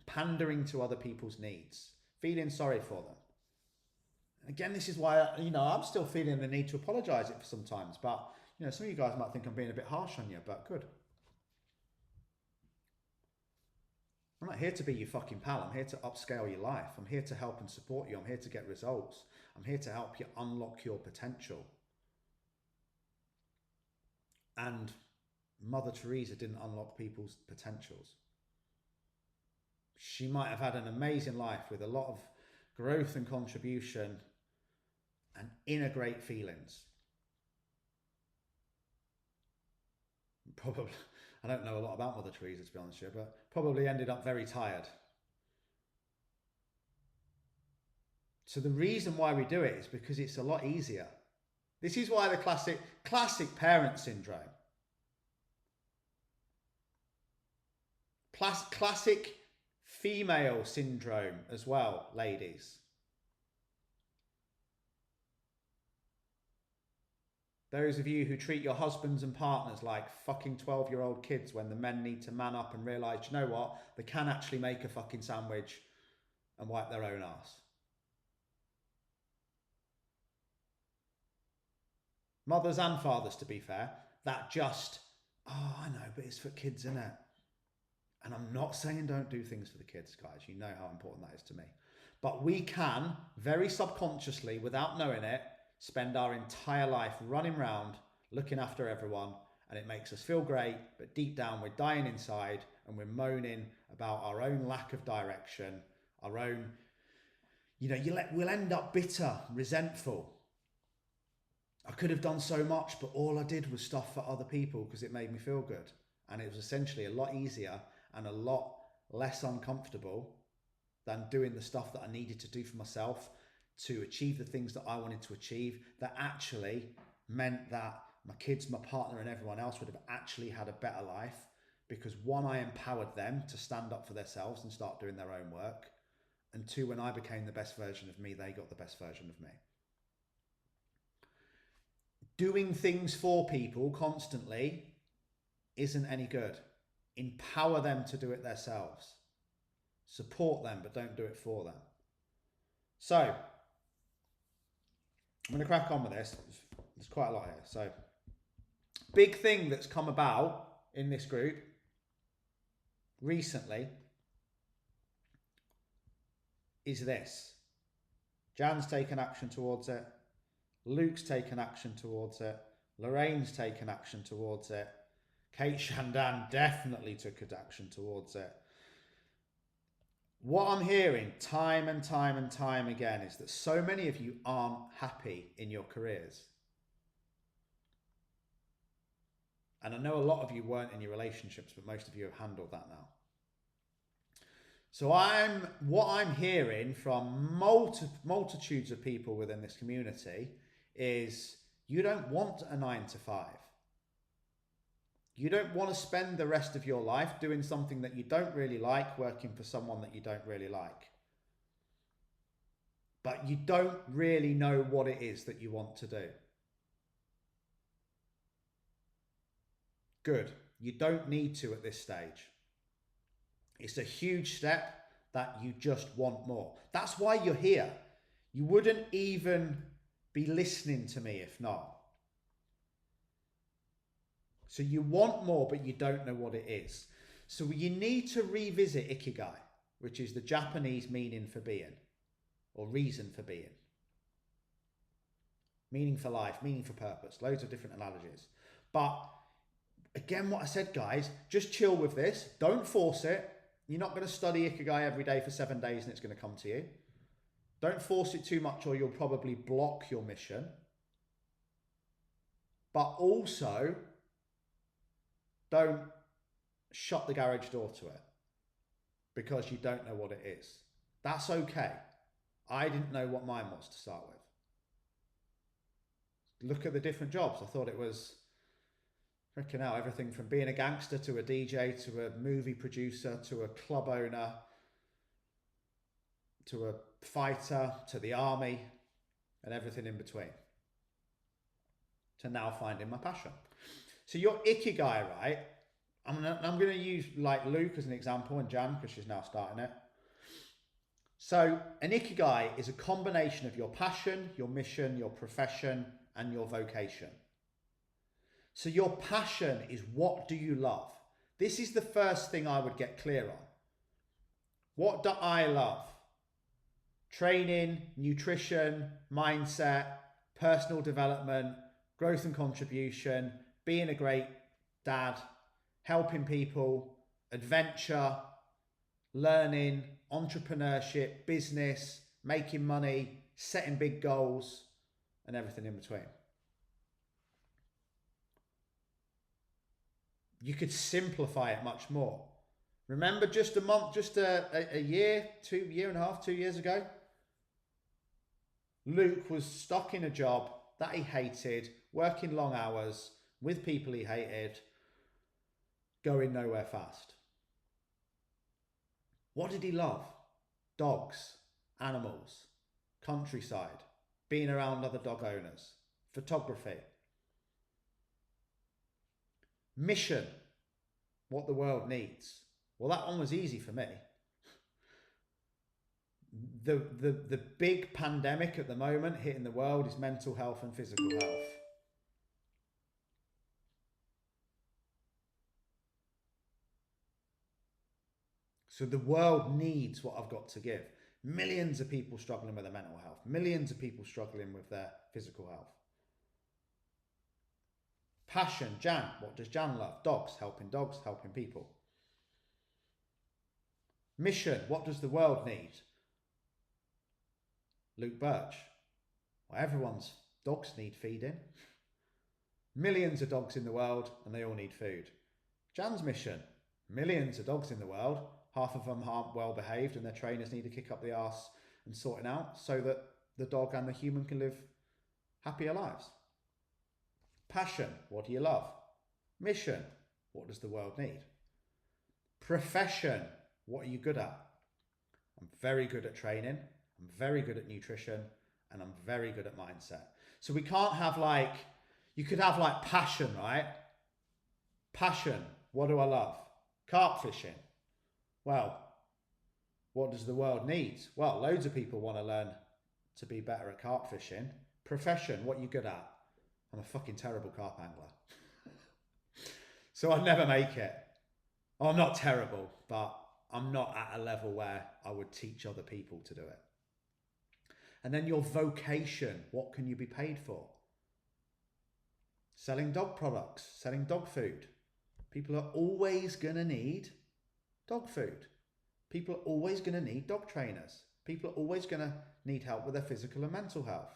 pandering to other people's needs, feeling sorry for them. Again, this is why, I'm still feeling the need to apologise it for sometimes. But, some of you guys might think I'm being a bit harsh on you, but good. I'm not here to be your fucking pal. I'm here to upscale your life. I'm here to help and support you. I'm here to get results. I'm here to help you unlock your potential. And Mother Teresa didn't unlock people's potentials. She might have had an amazing life with a lot of growth and contribution and inner great feelings. Probably, I don't know a lot about Mother Teresa to be honest with you, but probably ended up very tired. So the reason why we do it is because it's a lot easier. This is why the classic parent syndrome. Classic female syndrome as well, ladies. Those of you who treat your husbands and partners like fucking 12-year-old kids when the men need to man up and realise, you know what, they can actually make a fucking sandwich and wipe their own arse. Mothers and fathers, to be fair, that just, I know, but it's for kids, isn't it? And I'm not saying don't do things for the kids, guys. You know how important that is to me. But we can, very subconsciously, without knowing it, spend our entire life running around, looking after everyone, and it makes us feel great, but deep down we're dying inside and we're moaning about our own lack of direction, our own, we'll end up bitter, resentful. I could have done so much, but all I did was stuff for other people because it made me feel good. And it was essentially a lot easier and a lot less uncomfortable than doing the stuff that I needed to do for myself to achieve the things that I wanted to achieve, that actually meant that my kids, my partner, and everyone else would have actually had a better life because one, I empowered them to stand up for themselves and start doing their own work. And two, when I became the best version of me, they got the best version of me. Doing things for people constantly isn't any good. Empower them to do it themselves. Support them, but don't do it for them. So, I'm going to crack on with this. There's quite a lot here. So, big thing that's come about in this group recently is this. Jan's taken action towards it. Luke's taken action towards it. Lorraine's taken action towards it. Kate Shandan definitely took action towards it. What I'm hearing time and time and time again is that so many of you aren't happy in your careers. And I know a lot of you weren't in your relationships, but most of you have handled that now. So what I'm hearing from multitudes of people within this community is you don't want a 9 to 5. You don't want to spend the rest of your life doing something that you don't really like, working for someone that you don't really like. But you don't really know what it is that you want to do. Good. You don't need to at this stage. It's a huge step that you just want more. That's why you're here. You wouldn't even be listening to me if not. So you want more, but you don't know what it is. So you need to revisit Ikigai, which is the Japanese meaning for being, or reason for being. Meaning for life, meaning for purpose, loads of different analogies. But again, what I said, guys, just chill with this. Don't force it. You're not going to study Ikigai every day for 7 days and it's going to come to you. Don't force it too much or you'll probably block your mission. But also, don't shut the garage door to it because you don't know what it is. That's okay. I didn't know what mine was to start with. Look at the different jobs. I thought it was freaking out, everything from being a gangster to a DJ to a movie producer to a club owner to a fighter to the army and everything in between, to now finding my passion. So your Ikigai, right? I'm going to use like Luke as an example and Jan because she's now starting it. So an Ikigai is a combination of your passion, your mission, your profession, and your vocation. So your passion is, what do you love? This is the first thing I would get clear on. What do I love? Training, nutrition, mindset, personal development, growth and contribution, being a great dad, helping people, adventure, learning, entrepreneurship, business, making money, setting big goals, and everything in between. You could simplify it much more. Remember just a year, 2 and a half, 2 years ago? Luke was stuck in a job that he hated, working long hours, with people he hated, going nowhere fast. What did he love? Dogs, animals, countryside, being around other dog owners, photography. Mission, what the world needs. Well, that one was easy for me. The big pandemic at the moment hitting the world is mental health and physical health. So the world needs what I've got to give. Millions of people struggling with their mental health. Millions of people struggling with their physical health. Passion, Jan. What does Jan love? Dogs, helping people. Mission, what does the world need? Luke Birch. Well, everyone's dogs need feeding. Millions of dogs in the world and they all need food. Jan's mission, millions of dogs in the world, half of them aren't well behaved and their trainers need to kick up the arse and sort it out so that the dog and the human can live happier lives. Passion, what do you love? Mission, what does the world need? Profession, what are you good at? I'm very good at training, I'm very good at nutrition, and I'm very good at mindset. So we can't have you could have passion, right? Passion, what do I love? Carp fishing. Well, what does the world need? Well, loads of people want to learn to be better at carp fishing. Profession, what are you good at? I'm a fucking terrible carp angler. So I'd never make it. Oh, I'm not terrible, but I'm not at a level where I would teach other people to do it. And then your vocation, what can you be paid for? Selling dog products, selling dog food. People are always going to need dog food. People are always going to need dog trainers. People are always going to need help with their physical and mental health.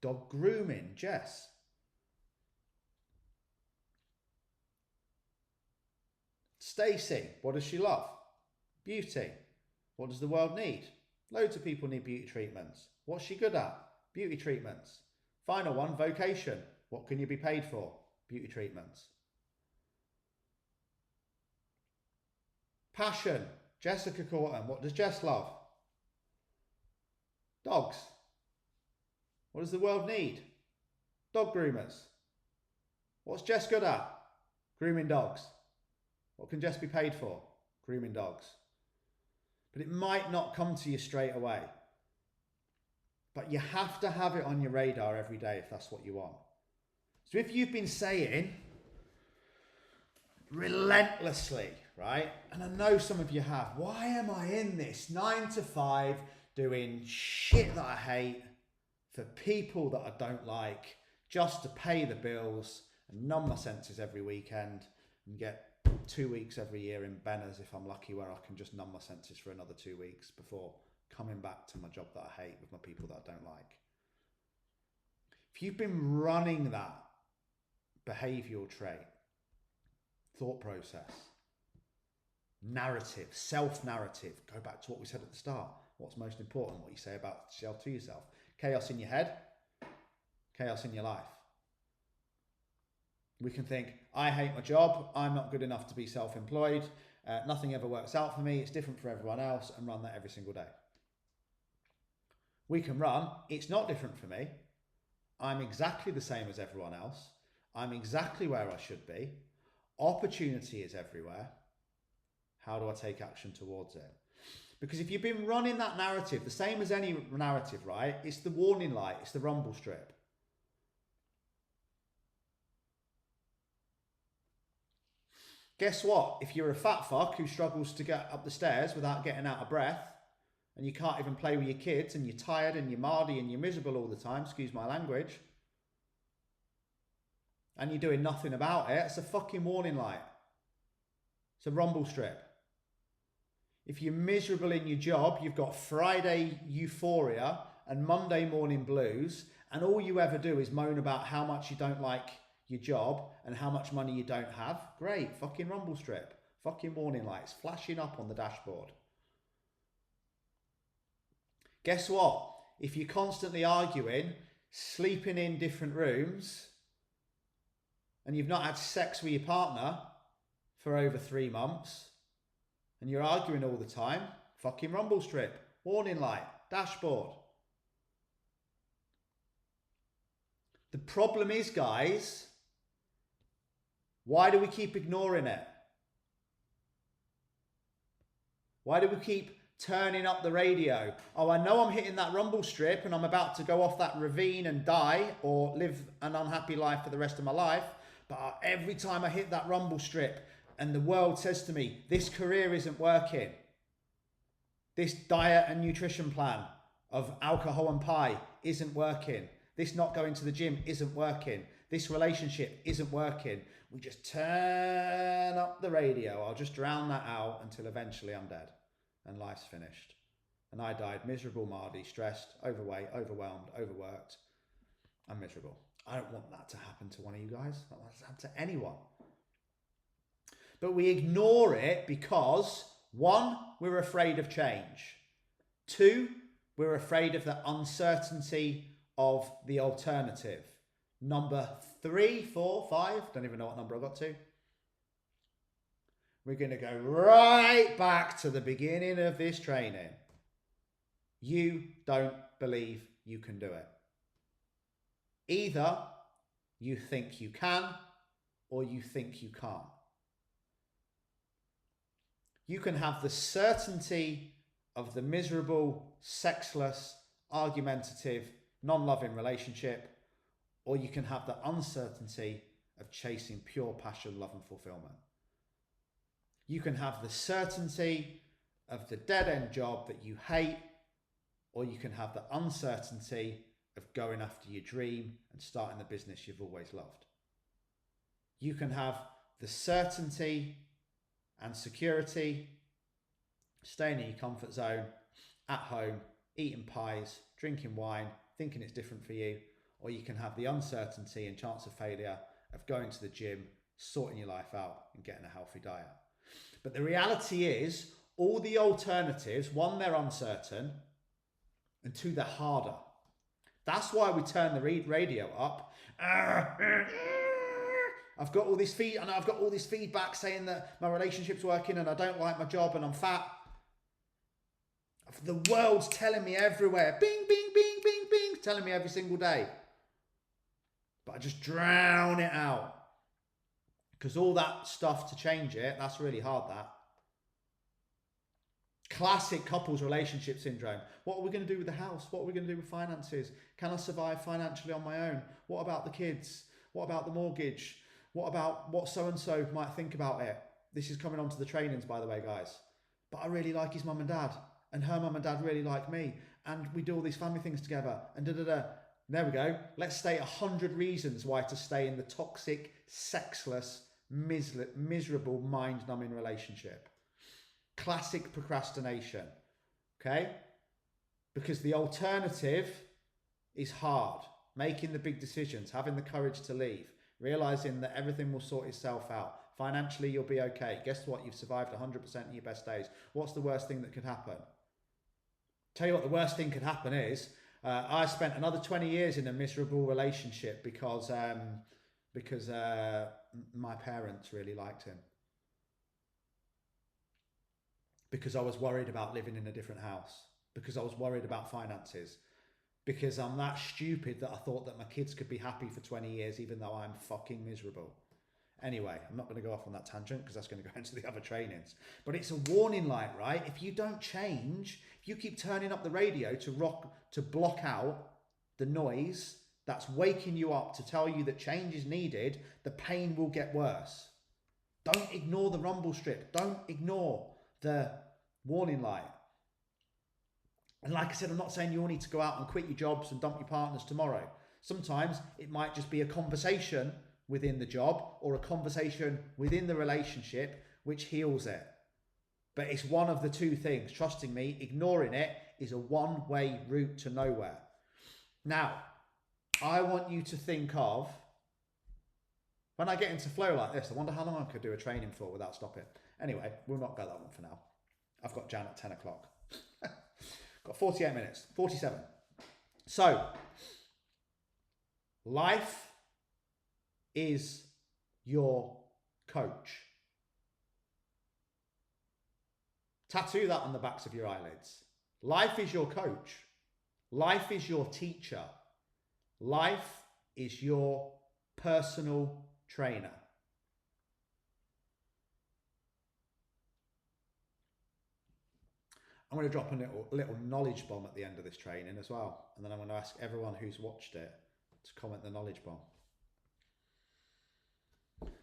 Dog grooming, Jess. Stacey, what does she love? Beauty. What does the world need? Loads of people need beauty treatments. What's she good at? Beauty treatments. Final one, vocation. What can you be paid for? Beauty treatments. Passion. Jessica Corton, what does Jess love? Dogs. What does the world need? Dog groomers. What's Jess good at? Grooming dogs. What can Jess be paid for? Grooming dogs. But it might not come to you straight away. But you have to have it on your radar every day if that's what you want. So if you've been saying relentlessly, right? And I know some of you have, why am I in this 9 to 5 doing shit that I hate for people that I don't like, just to pay the bills and numb my senses every weekend and get 2 weeks every year in Benners if I'm lucky, where I can just numb my senses for another 2 weeks before coming back to my job that I hate with my people that I don't like. If you've been running that behavioural trait, thought process, narrative, self-narrative, go back to what we said at the start. What's most important? What you say about yourself to yourself. Chaos in your head, chaos in your life. We can think, I hate my job, I'm not good enough to be self-employed, nothing ever works out for me, it's different for everyone else, and run that every single day. We can run, it's not different for me, I'm exactly the same as everyone else, I'm exactly where I should be, opportunity is everywhere, how do I take action towards it? Because if you've been running that narrative, the same as any narrative, right? It's the warning light, it's the rumble strip. Guess what? If you're a fat fuck who struggles to get up the stairs without getting out of breath, and you can't even play with your kids, and you're tired and you're mardy and you're miserable all the time, excuse my language, and you're doing nothing about it, it's a fucking warning light. It's a rumble strip. If you're miserable in your job, you've got Friday euphoria and Monday morning blues, and all you ever do is moan about how much you don't like your job and how much money you don't have. Great, fucking rumble strip. Fucking warning lights flashing up on the dashboard. Guess what? If you're constantly arguing, sleeping in different rooms, and you've not had sex with your partner for over 3 months, and you're arguing all the time, fucking rumble strip, warning light, dashboard. The problem is, guys, why do we keep ignoring it? Why do we keep turning up the radio? Oh, I know I'm hitting that rumble strip and I'm about to go off that ravine and die or live an unhappy life for the rest of my life, but every time I hit that rumble strip and the world says to me, this career isn't working, this diet and nutrition plan of alcohol and pie isn't working, this not going to the gym isn't working, this relationship isn't working, we just turn up the radio. I'll just drown that out until eventually I'm dead and life's finished. And I died miserable, mardy, stressed, overweight, overwhelmed, overworked. I'm miserable. I don't want that to happen to one of you guys. I don't want that to happen to anyone. But we ignore it because, 1, we're afraid of change. 2, we're afraid of the uncertainty of the alternative. Number 3, 4, 5, don't even know what number I got to. We're going to go right back to the beginning of this training. You don't believe you can do it. Either you think you can or you think you can't. You can have the certainty of the miserable, sexless, argumentative, non-loving relationship, or you can have the uncertainty of chasing pure passion, love, and fulfillment. You can have the certainty of the dead-end job that you hate, or you can have the uncertainty of going after your dream and starting the business you've always loved. You can have the certainty and security, staying in your comfort zone, at home, eating pies, drinking wine, thinking it's different for you, or you can have the uncertainty and chance of failure of going to the gym, sorting your life out and getting a healthy diet. But the reality is, all the alternatives, one, they're uncertain, and two, they're harder. That's why we turn the radio up. I've got all this feedback saying that my relationship's working and I don't like my job and I'm fat. The world's telling me everywhere, bing, bing, bing, bing, bing, telling me every single day. But I just drown it out. Because all that stuff to change it, that's really hard, that. Classic couples relationship syndrome. What are we going to do with the house? What are we going to do with finances? Can I survive financially on my own? What about the kids? What about the mortgage? What about what so-and-so might think about it? This is coming onto the trainings, by the way, guys. But I really like his mum and dad. And her mum and dad really like me. And we do all these family things together. And da-da-da. There we go. Let's state 100 reasons why to stay in the toxic, sexless, miserable, mind-numbing relationship. Classic procrastination. Okay? Because the alternative is hard. Making the big decisions, having the courage to leave, realizing that everything will sort itself out. Financially, you'll be okay. Guess what? You've survived 100% of your best days. What's the worst thing that could happen? Tell you what the worst thing could happen is, I spent another 20 years in a miserable relationship because my parents really liked him. Because I was worried about living in a different house. Because I was worried about finances. Because I'm that stupid that I thought that my kids could be happy for 20 years even though I'm fucking miserable. Anyway, I'm not going to go off on that tangent because that's going to go into the other trainings. But it's a warning light, right? If you don't change, if you keep turning up the radio to block out the noise that's waking you up to tell you that change is needed, the pain will get worse. Don't ignore the rumble strip. Don't ignore the warning light. And like I said, I'm not saying you all need to go out and quit your jobs and dump your partners tomorrow. Sometimes it might just be a conversation within the job or a conversation within the relationship which heals it. But it's one of the two things. Trusting me, ignoring it is a one-way route to nowhere. Now, I want you to think of, when I get into flow like this, I wonder how long I could do a training for without stopping. Anyway, we'll not go that one for now. I've got Jan at 10 o'clock. Got 48 minutes, 47. So, life is your coach. Tattoo that on the backs of your eyelids. Life is your coach. Life is your teacher. Life is your personal trainer. I'm going to drop a little knowledge bomb at the end of this training as well. And then I'm going to ask everyone who's watched it to comment the knowledge bomb.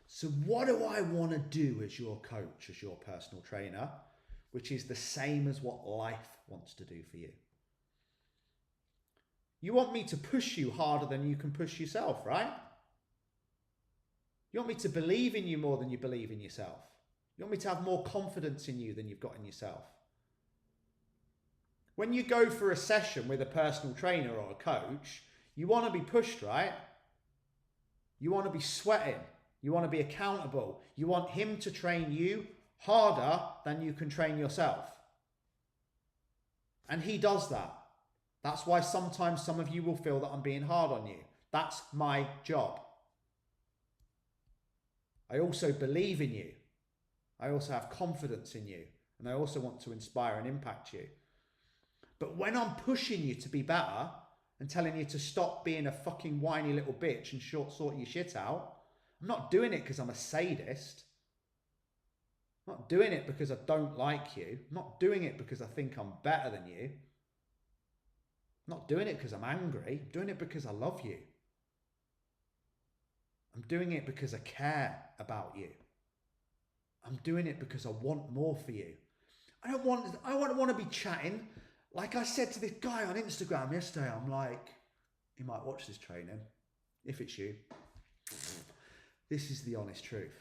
So what do I want to do as your coach, as your personal trainer, which is the same as what life wants to do for you? You want me to push you harder than you can push yourself, right? You want me to believe in you more than you believe in yourself. You want me to have more confidence in you than you've got in yourself. When you go for a session with a personal trainer or a coach, you want to be pushed, right? You want to be sweating. You want to be accountable. You want him to train you harder than you can train yourself. And he does that. That's why sometimes some of you will feel that I'm being hard on you. That's my job. I also believe in you. I also have confidence in you. And I also want to inspire and impact you. But when I'm pushing you to be better and telling you to stop being a fucking whiny little bitch and sort your shit out, I'm not doing it because I'm a sadist. I'm not doing it because I don't like you. I'm not doing it because I think I'm better than you. I'm not doing it because I'm angry. I'm doing it because I love you. I'm doing it because I care about you. I'm doing it because I want more for you. I don't want to be chatting. Like I said to this guy on Instagram yesterday, I'm like, he might watch this training. If it's you. This is the honest truth.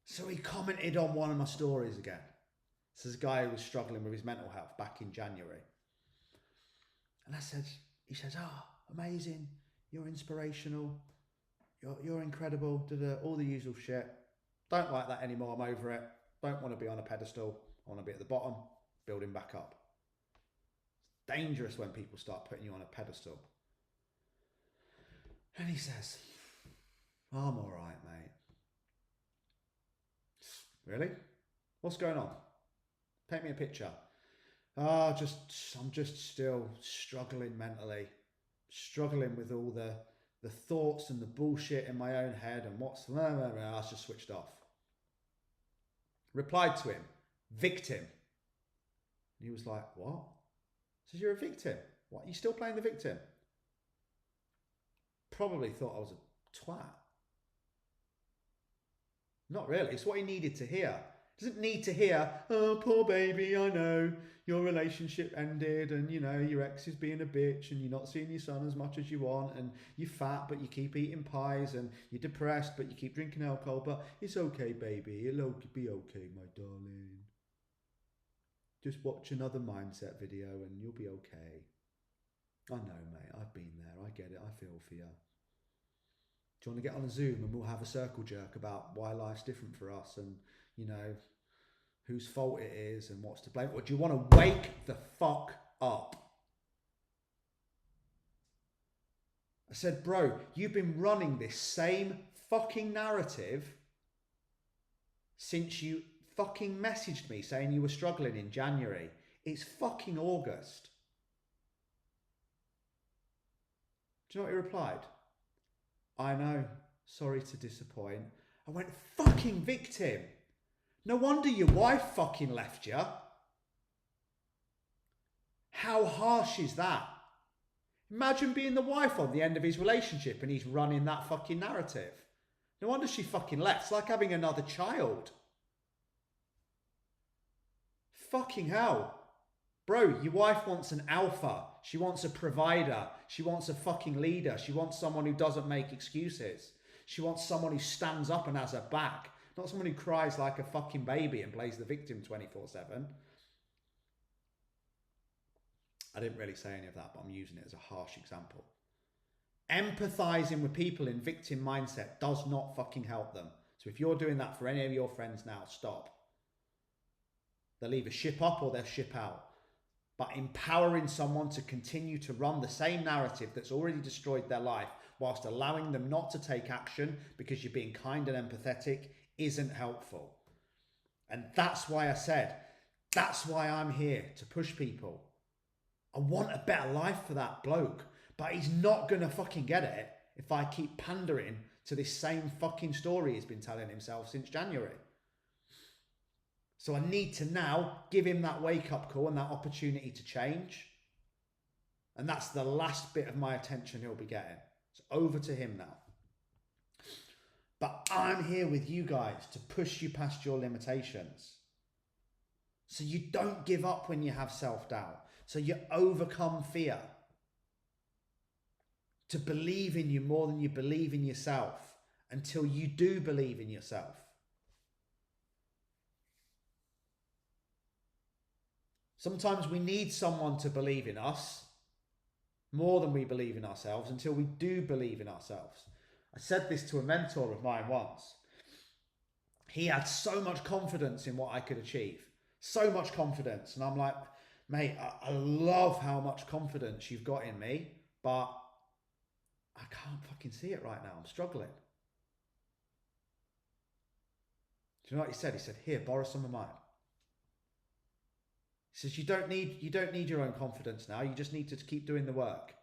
So he commented on one of my stories again. This is a guy who was struggling with his mental health back in January. And he says, amazing. You're inspirational. You're incredible. All the usual shit. Don't like that anymore. I'm over it. Don't want to be on a pedestal. I want to be at the bottom, building back up. It's dangerous when people start putting you on a pedestal. And he says, I'm all right, mate. Really? What's going on? Paint me a picture. I'm just still struggling mentally. Struggling with all the thoughts and the bullshit in my own head and I was just switched off. Replied to him, victim. And he was like, what? Says, you're a victim. What? You still playing the victim? Probably thought I was a twat. Not really. It's what he needed to hear. Doesn't need to hear, oh, poor baby, I know your relationship ended and, you know, your ex is being a bitch and you're not seeing your son as much as you want and you're fat but you keep eating pies and you're depressed but you keep drinking alcohol, but it's okay, baby. It'll be okay, my darling. Just watch another mindset video and you'll be okay. I know, mate. I've been there. I get it. I feel for you. Do you want to get on a Zoom and we'll have a circle jerk about why life's different for us and, you know, whose fault it is and what's to blame? Or do you want to wake the fuck up? I said, bro, you've been running this same fucking narrative since you fucking messaged me saying you were struggling in January. It's fucking August. Do you know what he replied? I know, sorry to disappoint. I went, fucking victim. No wonder your wife fucking left you. How harsh is that? Imagine being the wife on the end of his relationship and he's running that fucking narrative. No wonder she fucking left. It's like having another child. Fucking hell. Bro, your wife wants an alpha. She wants a provider. She wants a fucking leader. She wants someone who doesn't make excuses. She wants someone who stands up and has her back. Not someone who cries like a fucking baby and plays the victim 24/7. I didn't really say any of that, but I'm using it as a harsh example. Empathizing with people in victim mindset does not fucking help them. So if you're doing that for any of your friends now, stop. They'll either ship up or they'll ship out. But empowering someone to continue to run the same narrative that's already destroyed their life whilst allowing them not to take action because you're being kind and empathetic isn't helpful. And that's why I said, that's why I'm here, to push people. I want a better life for that bloke, but he's not going to fucking get it if I keep pandering to this same fucking story he's been telling himself since January. So I need to now give him that wake-up call and that opportunity to change. And that's the last bit of my attention he'll be getting. It's over to him now. But I'm here with you guys to push you past your limitations. So you don't give up when you have self-doubt. So you overcome fear. To believe in you more than you believe in yourself until you do believe in yourself. Sometimes we need someone to believe in us more than we believe in ourselves until we do believe in ourselves. I said this to a mentor of mine once. He had so much confidence in what I could achieve. So much confidence. And I'm like, mate, I love how much confidence you've got in me, but I can't fucking see it right now. I'm struggling. Do you know what he said? He said, here, borrow some of mine. He says, you don't need your own confidence now. You just need to keep doing the work.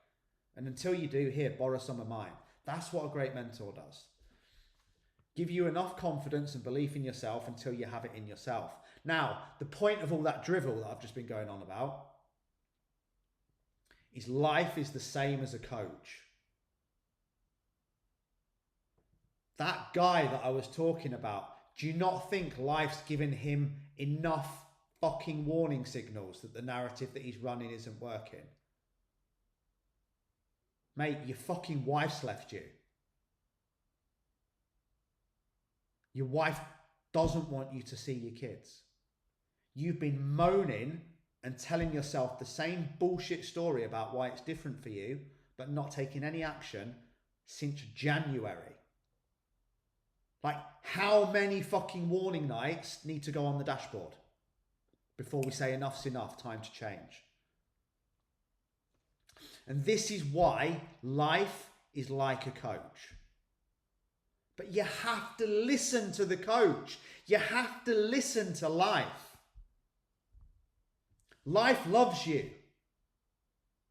And until you do, here, borrow some of mine. That's what a great mentor does. Give you enough confidence and belief in yourself until you have it in yourself. Now, the point of all that drivel that I've just been going on about is life is the same as a coach. That guy that I was talking about, do you not think life's given him enough fucking warning signals that the narrative that he's running isn't working? Mate, your fucking wife's left you. Your wife doesn't want you to see your kids. You've been moaning and telling yourself the same bullshit story about why it's different for you, but not taking any action since January. Like, how many fucking warning lights need to go on the dashboard before we say enough's enough, time to change? And this is why life is like a coach. But you have to listen to the coach. You have to listen to life. Life loves you.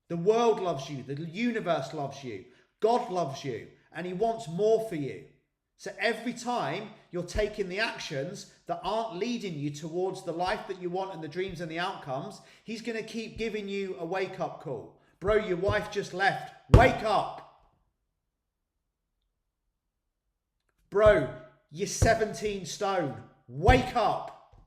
The world loves you. The universe loves you. God loves you. And he wants more for you. So every time you're taking the actions that aren't leading you towards the life that you want and the dreams and the outcomes, he's going to keep giving you a wake-up call. Bro, your wife just left. Wake up. Bro, you're 17 stone. Wake up.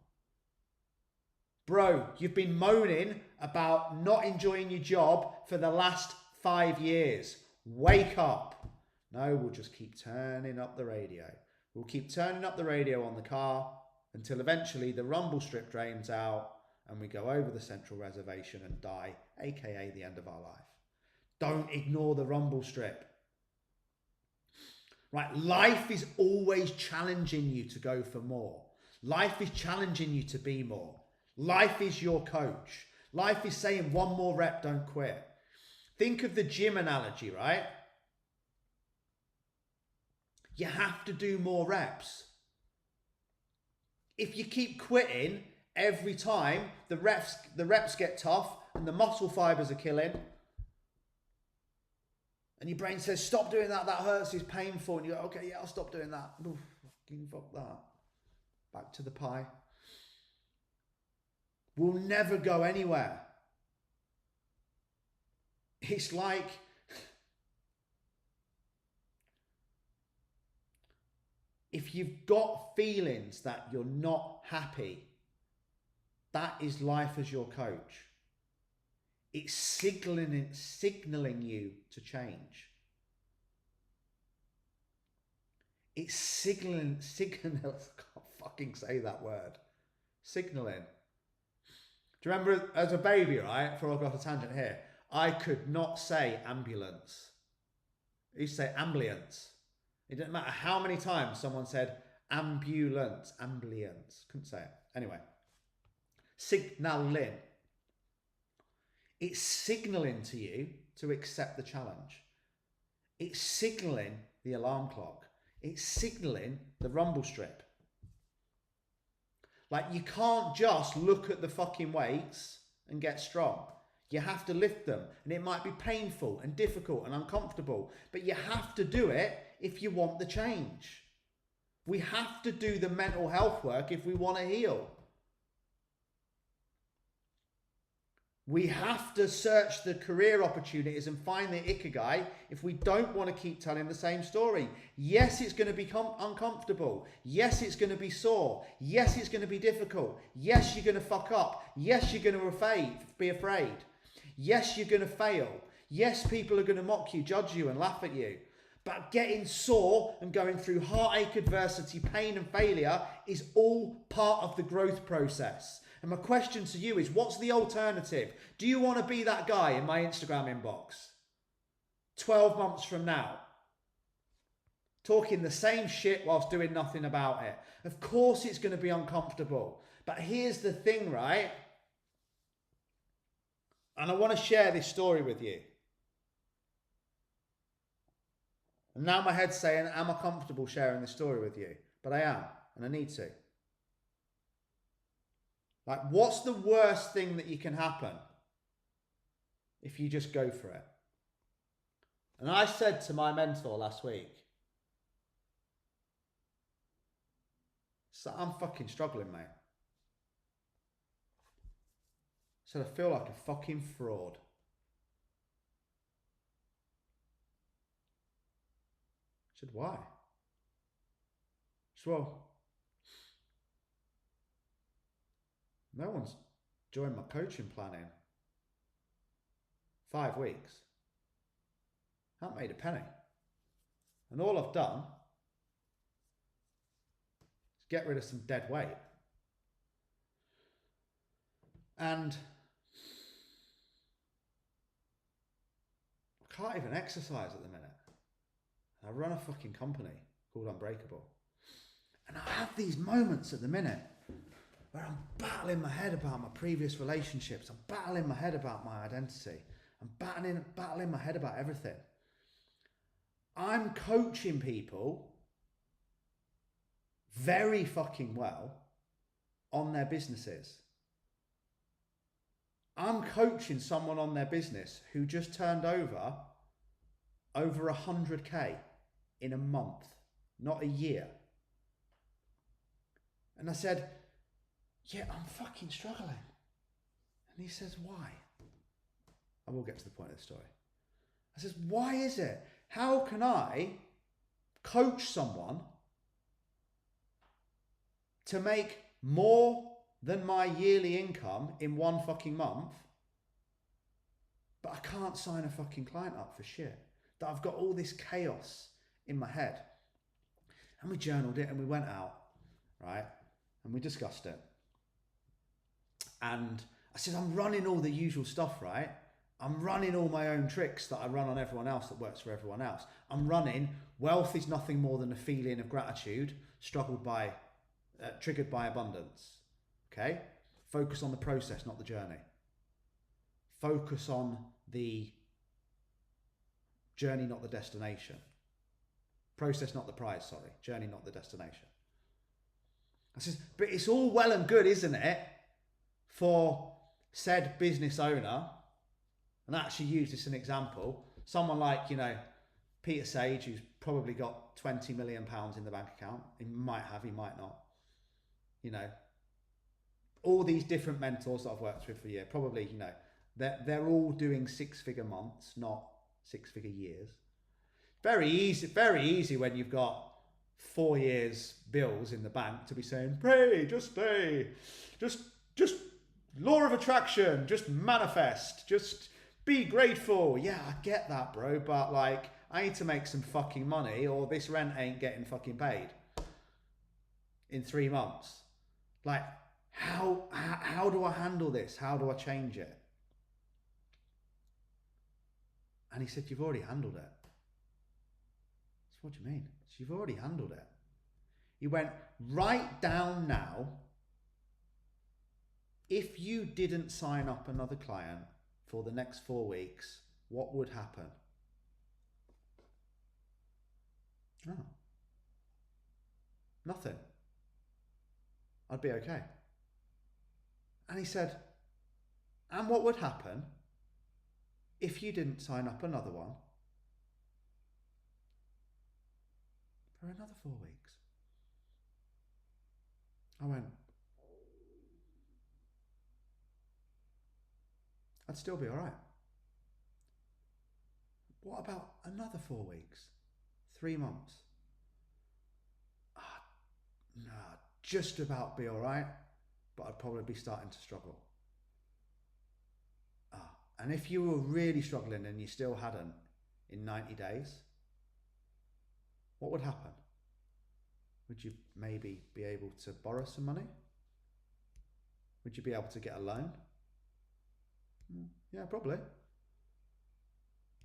Bro, you've been moaning about not enjoying your job for the last 5 years. Wake up. No, we'll just keep turning up the radio. We'll keep turning up the radio on the car until eventually the rumble strip drains out and we go over the central reservation and die, aka the end of our life. Don't ignore the rumble strip. Right, life is always challenging you to go for more. Life is challenging you to be more. Life is your coach. Life is saying one more rep, don't quit. Think of the gym analogy, right? You have to do more reps. If you keep quitting every time the reps get tough and the muscle fibers are killing, and your brain says, stop doing that, that hurts, it's painful. And you go, okay, yeah, I'll stop doing that. Oof, fucking fuck that. Back to the pie. We'll never go anywhere. It's like, if you've got feelings that you're not happy, that is life as your coach. It's signaling you to change. It's signaling, I can't fucking say that word. Signaling. Do you remember as a baby, right? Before I go off a tangent here, I could not say ambulance. I used to say ambulance. It didn't matter how many times someone said ambulance, ambulance. Couldn't say it. Anyway, signaling. It's signaling to you to accept the challenge. It's signaling the alarm clock. It's signaling the rumble strip. Like, you can't just look at the fucking weights and get strong. You have to lift them, and it might be painful and difficult and uncomfortable, but you have to do it if you want the change. We have to do the mental health work if we want to heal. We have to search the career opportunities and find the Ikigai if we don't want to keep telling the same story. Yes, it's going to become uncomfortable. Yes, it's going to be sore. Yes, it's going to be difficult. Yes, you're going to fuck up. Yes, you're going to be afraid. Yes, you're going to fail. Yes, people are going to mock you, judge you, and laugh at you. But getting sore and going through heartache, adversity, pain, and failure is all part of the growth process. And my question to you is, what's the alternative? Do you want to be that guy in my Instagram inbox 12 months from now, talking the same shit whilst doing nothing about it? Of course it's going to be uncomfortable. But here's the thing, right? And I want to share this story with you. And now my head's saying, am I comfortable sharing this story with you? But I am, and I need to. Like, what's the worst thing that you can happen if you just go for it? And I said to my mentor last week, so I'm fucking struggling, mate. I said, I feel like a fucking fraud. I said, why? So, well, no one's joined my coaching plan in 5 weeks. I haven't made a penny. And all I've done is get rid of some dead weight. And I can't even exercise at the minute. I run a fucking company called Unbreakable. And I have these moments at the minute where I'm battling my head about my previous relationships. I'm battling my head about my identity. I'm battling my head about everything. I'm coaching people very fucking well on their businesses. I'm coaching someone on their business who just turned over 100K in a month, not a year. And I said, yeah, I'm fucking struggling. And he says, why? I will get to the point of the story. I says, why is it? How can I coach someone to make more than my yearly income in one fucking month, but I can't sign a fucking client up for shit? That I've got all this chaos in my head. And we journaled it and we went out, right? And we discussed it. And I said, I'm running all the usual stuff, right? I'm running all my own tricks that I run on everyone else that works for everyone else. I'm running, wealth is nothing more than a feeling of gratitude triggered by abundance. Okay? Focus on the process, not the journey. Focus on the journey, not the destination. Process, not the prize, sorry. Journey, not the destination. I says, but it's all well and good, isn't it, for said business owner, and I actually use this as an example, someone like, Peter Sage, who's probably got £20 million in the bank account. He might have, he might not. All these different mentors that I've worked with for a year, probably, they're all doing 6-figure months, not 6-figure years. Very easy when you've got 4 years bills in the bank to be saying, pray, just stay, just law of attraction, just manifest, just be grateful. Yeah, I get that, bro, but I need to make some fucking money or this rent ain't getting fucking paid in 3 months. How do I handle this? How do I change it? And he said, you've already handled it. So what do you mean? So you've already handled it. He went, write down now, if you didn't sign up another client for the next 4 weeks, what would happen? Oh. Nothing. I'd be okay. And he said, and what would happen if you didn't sign up another one for another 4 weeks? I went, I'd still be all right. What about another 4 weeks? 3 months? No, just about be all right, but I'd probably be starting to struggle. And if you were really struggling and you still hadn't in 90 days, what would happen? Would you maybe be able to borrow some money? Would you be able to get a loan? Yeah, probably.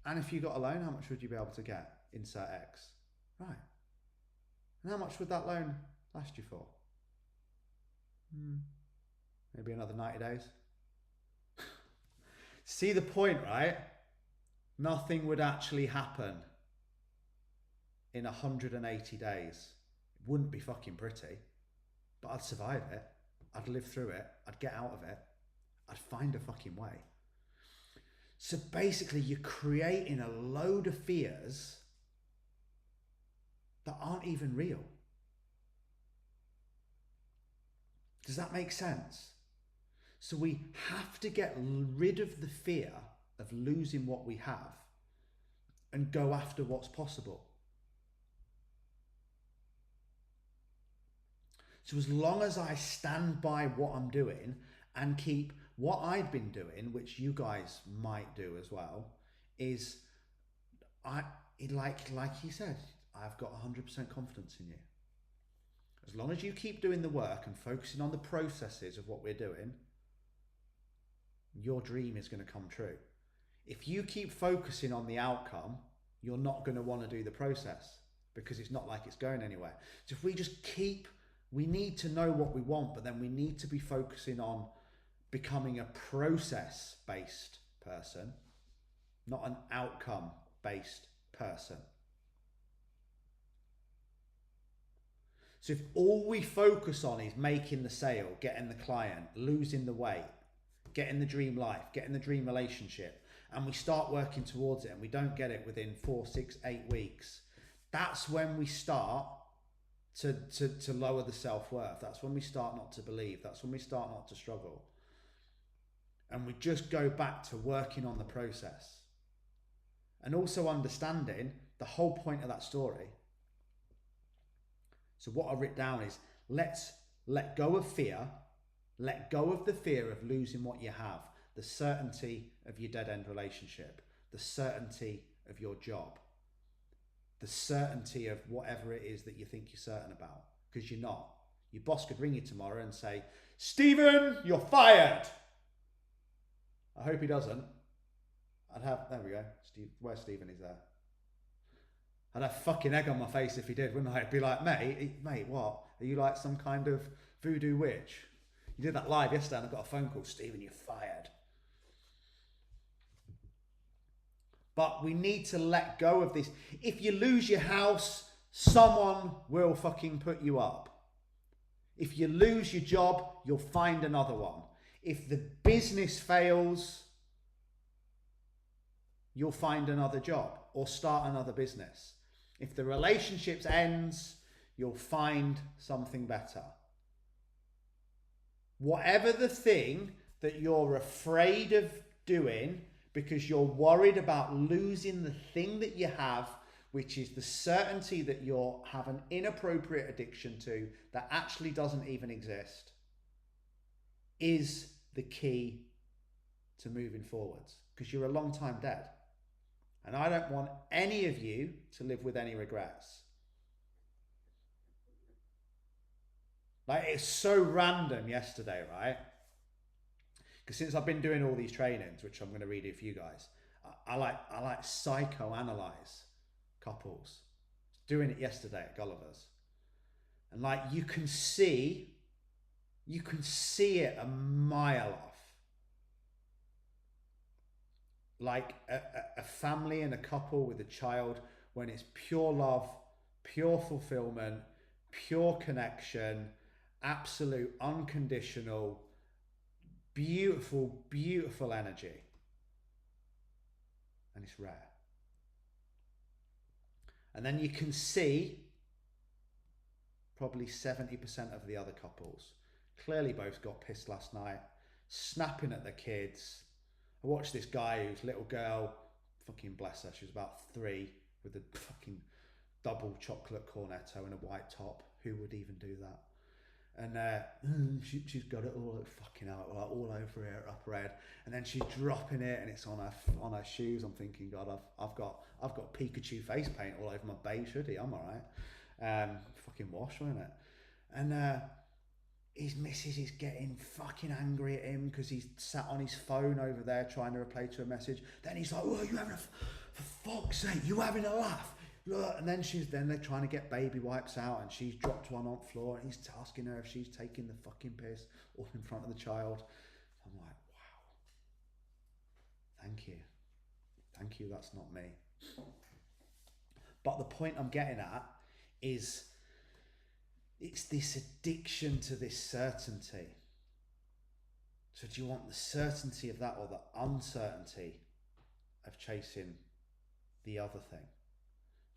And if you got a loan, how much would you be able to get? Insert X. Right. And how much would that loan last you for? Maybe another 90 days. See the point, right? Nothing would actually happen in 180 days. It wouldn't be fucking pretty, but I'd survive it. I'd live through it. I'd get out of it. I'd find a fucking way. So basically, you're creating a load of fears that aren't even real. Does that make sense? So we have to get rid of the fear of losing what we have and go after what's possible. So as long as I stand by what I'm doing and keep what I've been doing, which you guys might do as well, is like he said, I've got 100% confidence in you. As long as you keep doing the work and focusing on the processes of what we're doing, your dream is going to come true. If you keep focusing on the outcome, you're not going to want to do the process because it's not like it's going anywhere. So if we just keep, we need to know what we want, but then we need to be focusing on becoming a process-based person, not an outcome-based person. So if all we focus on is making the sale, getting the client, losing the weight, getting the dream life, getting the dream relationship, and we start working towards it and we don't get it within 4, 6, 8 weeks, that's when we start to lower the self-worth. That's when we start not to believe. That's when we start not to struggle. And we just go back to working on the process. And also understanding the whole point of that story. So what I've written down is, let's let go of fear. Let go of the fear of losing what you have, the certainty of your dead-end relationship, the certainty of your job, the certainty of whatever it is that you think you're certain about, because you're not. Your boss could ring you tomorrow and say, Stephen, you're fired. I hope he doesn't. There we go. Where's Stephen? He's there. I'd have fucking egg on my face if he did, wouldn't I? I'd be like, mate, what? Are you like some kind of voodoo witch? You did that live yesterday and I got a phone call, Stephen, you're fired. But we need to let go of this. If you lose your house, someone will fucking put you up. If you lose your job, you'll find another one. If the business fails, you'll find another job or start another business. If the relationship ends, you'll find something better. Whatever the thing that you're afraid of doing because you're worried about losing the thing that you have, which is the certainty that you have an inappropriate addiction to that actually doesn't even exist, is the key to moving forwards, because you're a long time dead. And I don't want any of you to live with any regrets. Like, it's so random yesterday, right? Because since I've been doing all these trainings, which I'm going to read it for you guys, I like psychoanalyze couples. Doing it yesterday at Gulliver's. And like, you can see it a mile off. Like a family and a couple with a child, when it's pure love, pure fulfillment, pure connection, absolute unconditional, beautiful, beautiful energy. And it's rare. And then you can see probably 70% of the other couples clearly both got pissed last night, snapping at the kids. I watched this guy whose little girl, fucking bless her, she was about 3, with a fucking double chocolate cornetto and a white top. Who would even do that? And she's got it all fucking out, like all over her upper head, and then she's dropping it, and it's on her shoes. I'm thinking, God, I've got Pikachu face paint all over my beige hoodie. I'm alright. Fucking wash, wasn't it? And his missus is getting fucking angry at him because he's sat on his phone over there trying to reply to a message. Then he's like, "Oh, you having for fuck's sake, you having a laugh?" And then they're trying to get baby wipes out, and she's dropped one on the floor, and he's asking her if she's taking the fucking piss all in front of the child. I'm like, wow, thank you, that's not me. But the point I'm getting at is, it's this addiction to this certainty. So do you want the certainty of that or the uncertainty of chasing the other thing?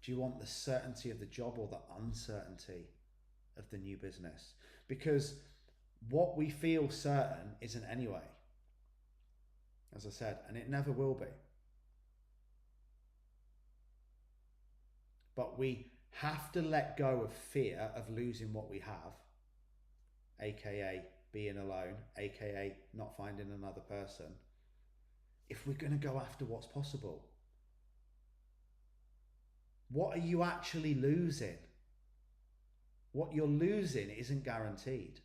Do you want the certainty of the job or the uncertainty of the new business? Because what we feel certain isn't anyway, as I said, and it never will be. But we have to let go of fear of losing what we have aka being alone, aka not finding another person, if we're going to go after what's possible? What are you actually losing? What you're losing isn't guaranteed.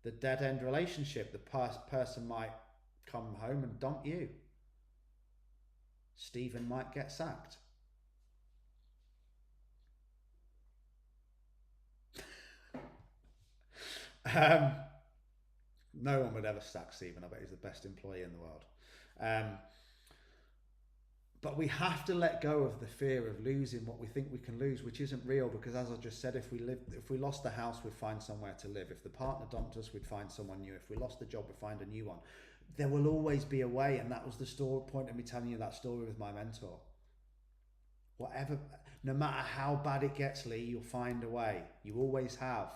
The dead end relationship, the person might come home and dump you. Stephen might get sacked. No one would ever sack Stephen. I bet he's the best employee in the world. But we have to let go of the fear of losing what we think we can lose, which isn't real, because as I just said, if we lost the house, we'd find somewhere to live. If the partner dumped us, we'd find someone new. If we lost the job, we'd find a new one. There will always be a way, and that was the point of me telling you that story with my mentor. Whatever, no matter how bad it gets, Lee, you'll find a way. You always have.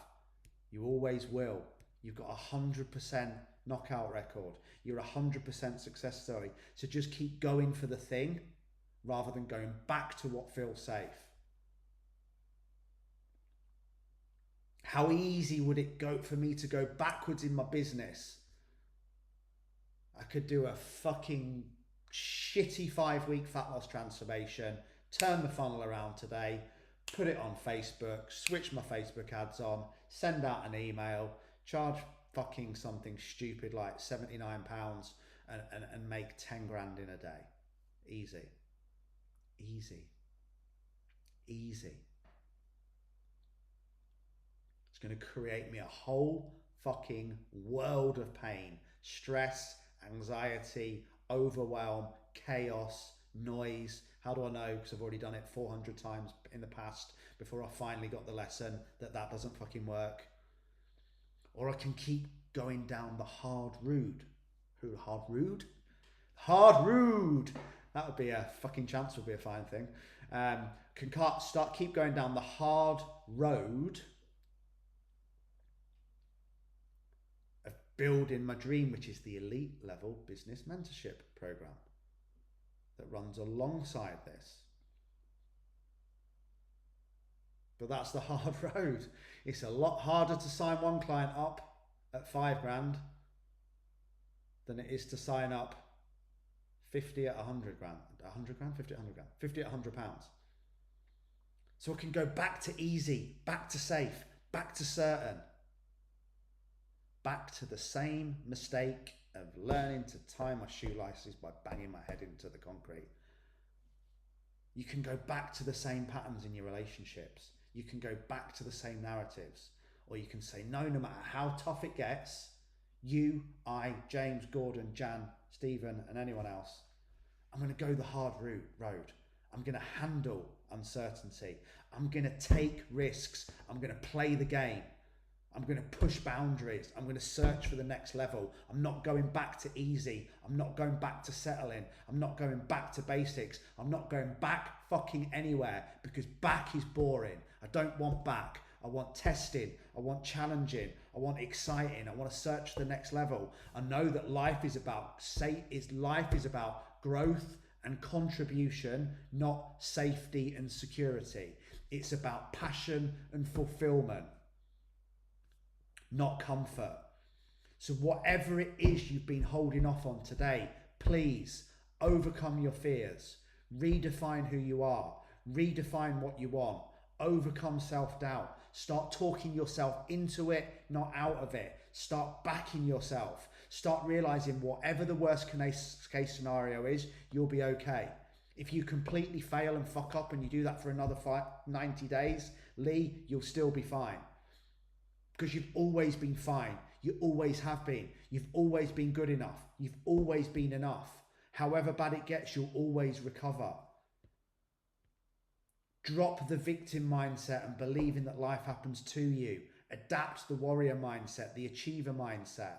You always will. You've got 100% knockout record. You're 100% success story. So just keep going for the thing rather than going back to what feels safe. How easy would it go for me to go backwards in my business? I could do a fucking shitty 5-week fat loss transformation, turn the funnel around today, put it on Facebook, switch my Facebook ads on, send out an email, charge fucking something stupid like £79 and make 10 grand in a day. Easy. Easy. Easy. It's going to create me a whole fucking world of pain, stress, anxiety, overwhelm, chaos, noise. How do I know? Because I've already done it 400 times in the past before I finally got the lesson that doesn't fucking work. Or I can keep going down the hard road. Hard road? Hard road! That would be a fucking chance, would be a fine thing. Keep going down the hard road of building my dream, which is the elite level business mentorship program that runs alongside this. But that's the hard road. It's a lot harder to sign one client up at 5 grand than it is to sign up 50 at 100 grand. 100 grand? 50 at 100 grand. 50 at 100 pounds. So I can go back to easy, back to safe, back to certain, back to the same mistake of learning to tie my shoelaces by banging my head into the concrete. You can go back to the same patterns in your relationships. You can go back to the same narratives. Or you can say, no matter how tough it gets, you, I, James, Gordon, Jan, Stephen, and anyone else, I'm going to go the hard road. I'm going to handle uncertainty. I'm going to take risks. I'm going to play the game. I'm going to push boundaries. I'm going to search for the next level. I'm not going back to easy. I'm not going back to settling. I'm not going back to basics. I'm not going back fucking anywhere, because back is boring. I don't want back. I want testing. I want challenging. I want exciting. I want to search for the next level. I know that life is about growth and contribution, not safety and security. It's about passion and fulfillment, not comfort. So whatever it is you've been holding off on today, please overcome your fears, redefine who you are, redefine what you want, overcome self-doubt, start talking yourself into it, not out of it. Start backing yourself. Start realizing whatever the worst case scenario is, you'll be okay. If you completely fail and fuck up and you do that for another 90 days, Lee, you'll still be fine. Because you've always been fine. You always have been. You've always been good enough. You've always been enough. However bad it gets, you'll always recover. Drop the victim mindset and believing that life happens to you. Adapt the warrior mindset, the achiever mindset,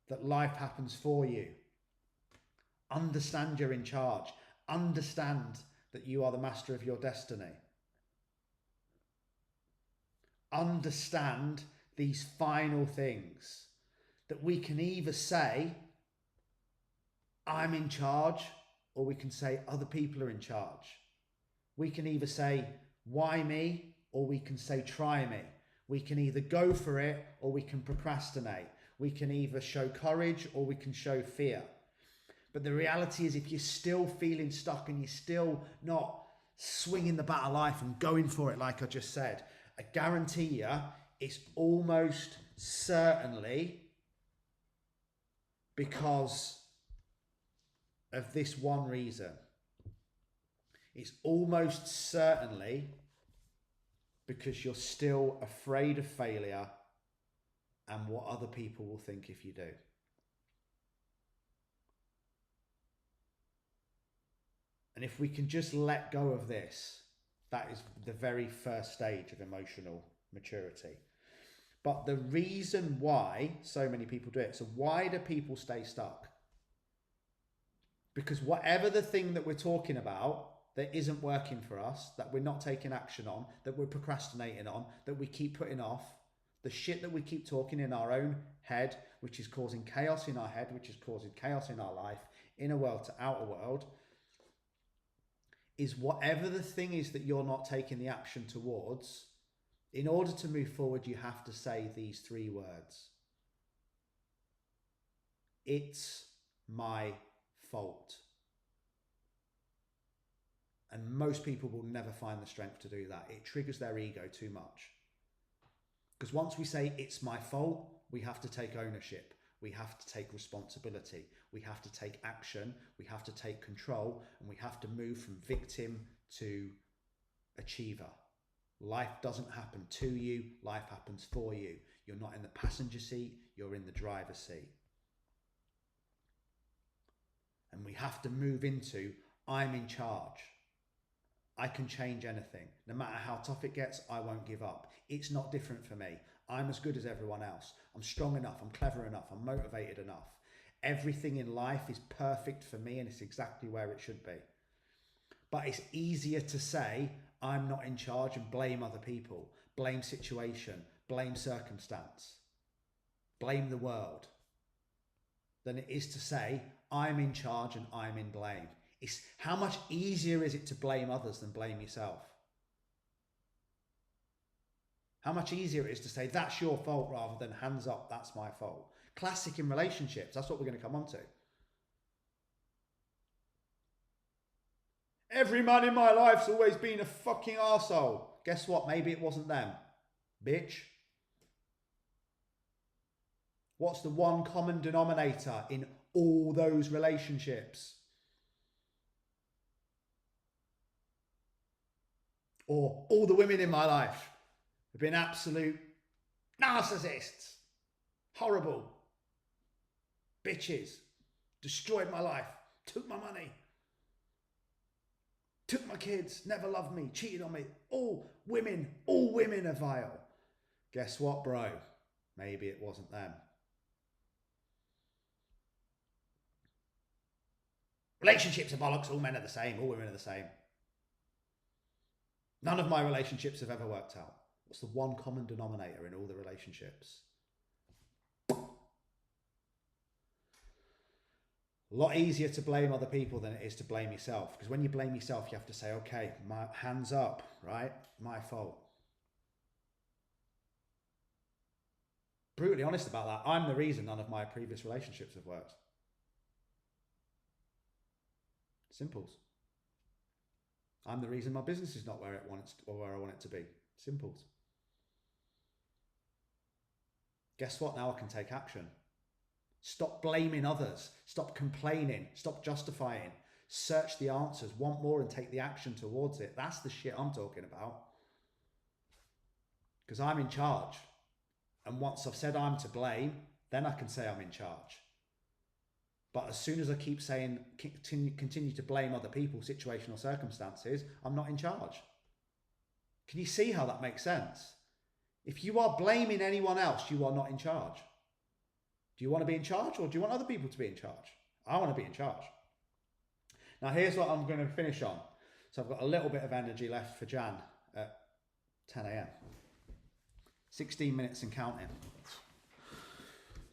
that life happens for you. Understand you're in charge. Understand that you are the master of your destiny. Understand these final things, that we can either say, I'm in charge, or we can say other people are in charge. We can either say, why me? Or we can say, try me. We can either go for it or we can procrastinate. We can either show courage or we can show fear. But the reality is, if you're still feeling stuck and you're still not swinging the bat of life and going for it, like I just said, I guarantee you it's almost certainly because of this one reason. It's almost certainly because you're still afraid of failure and what other people will think if you do. And if we can just let go of this, that is the very first stage of emotional maturity. But the reason why so many people do it, so why do people stay stuck? Because whatever the thing that we're talking about that isn't working for us, that we're not taking action on, that we're procrastinating on, that we keep putting off, the shit that we keep talking in our own head, which is causing chaos in our head, which is causing chaos in our life, inner world to outer world, is whatever the thing is that you're not taking the action towards. In order to move forward, you have to say these 3 words. It's my fault. And most people will never find the strength to do that. It triggers their ego too much. Because once we say it's my fault, we have to take ownership. We have to take responsibility. We have to take action. We have to take control. And we have to move from victim to achiever. Life doesn't happen to you. Life happens for you. You're not in the passenger seat. You're in the driver's seat. And we have to move into, I'm in charge. I can change anything. No matter how tough it gets, I won't give up. It's not different for me. I'm as good as everyone else. I'm strong enough. I'm clever enough. I'm motivated enough. Everything in life is perfect for me and it's exactly where it should be. But it's easier to say, I'm not in charge and blame other people, blame situation, blame circumstance, blame the world, than it is to say, I'm in charge and I'm in blame. It's how much easier is it to blame others than blame yourself? How much easier it is to say, that's your fault, rather than hands up, that's my fault. Classic in relationships, that's what we're going to come on to. Every man in my life's always been a fucking arsehole. Guess what? Maybe it wasn't them. Bitch. What's the one common denominator in all those relationships? Or all the women in my life have been absolute narcissists. Horrible. Bitches. Destroyed my life. Took my money. Took my kids, never loved me, cheated on me. All women are vile. Guess what, bro? Maybe it wasn't them. Relationships are bollocks. All men are the same. All women are the same. None of my relationships have ever worked out. What's the one common denominator in all the relationships? A lot easier to blame other people than it is to blame yourself. Because when you blame yourself, you have to say, okay, my hands up, right? My fault. Brutally honest about that. I'm the reason none of my previous relationships have worked. Simples. I'm the reason my business is not where it wants or where I want it to be. Simples. Guess what? Now I can take action. Stop blaming others. Stop complaining. Stop justifying. Search the answers. Want more and take the action towards it. That's the shit I'm talking about. Because I'm in charge. And once I've said I'm to blame, then I can say I'm in charge. But as soon as I keep saying, continue to blame other people, situational circumstances, I'm not in charge. Can you see how that makes sense? If you are blaming anyone else, you are not in charge. Do you want to be in charge, or do you want other people to be in charge? I want to be in charge. Now here's what I'm going to finish on. So I've got a little bit of energy left for Jan at 10 a.m. 16 minutes and counting.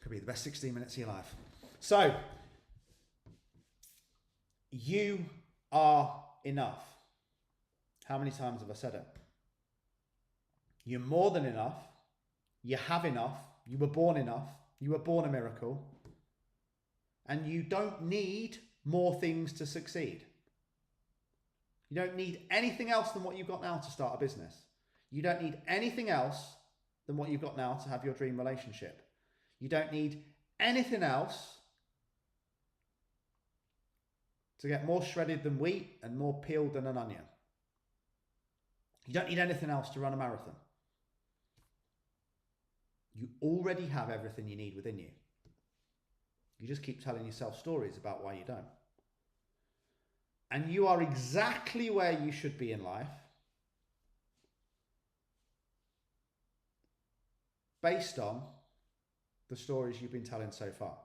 Could be the best 16 minutes of your life. So, you are enough. How many times have I said it? You're more than enough. You have enough. You were born enough. You were born a miracle. And you don't need more things to succeed. You don't need anything else than what you've got now to start a business. You don't need anything else than what you've got now to have your dream relationship. You don't need anything else to get more shredded than wheat and more peeled than an onion. You don't need anything else to run a marathon. You already have everything you need within you. You just keep telling yourself stories about why you don't. And you are exactly where you should be in life based on the stories you've been telling so far.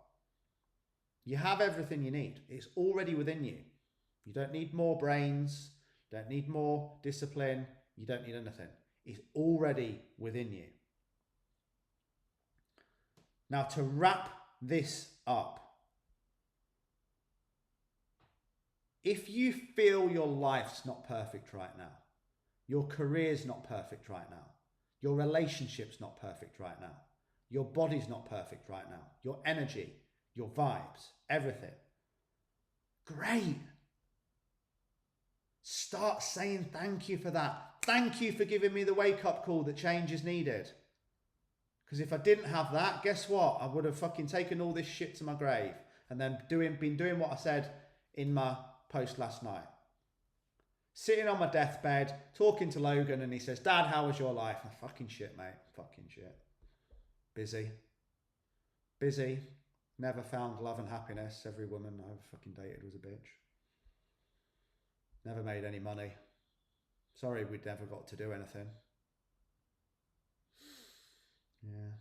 You have everything you need. It's already within you. You don't need more brains. You don't need more discipline. You don't need anything. It's already within you. Now, to wrap this up, if you feel your life's not perfect right now, your career's not perfect right now, your relationship's not perfect right now, your body's not perfect right now, your energy, your vibes, everything, great. Start saying thank you for that. Thank you for giving me the wake-up call that change is needed. Because if I didn't have that, guess what? I would have fucking taken all this shit to my grave and then been doing what I said in my post last night. Sitting on my deathbed, talking to Logan, and he says, Dad, how was your life? And fucking shit, mate. Fucking shit. Busy. Never found love and happiness. Every woman I ever fucking dated was a bitch. Never made any money. Sorry we'd never got to do anything. Yeah,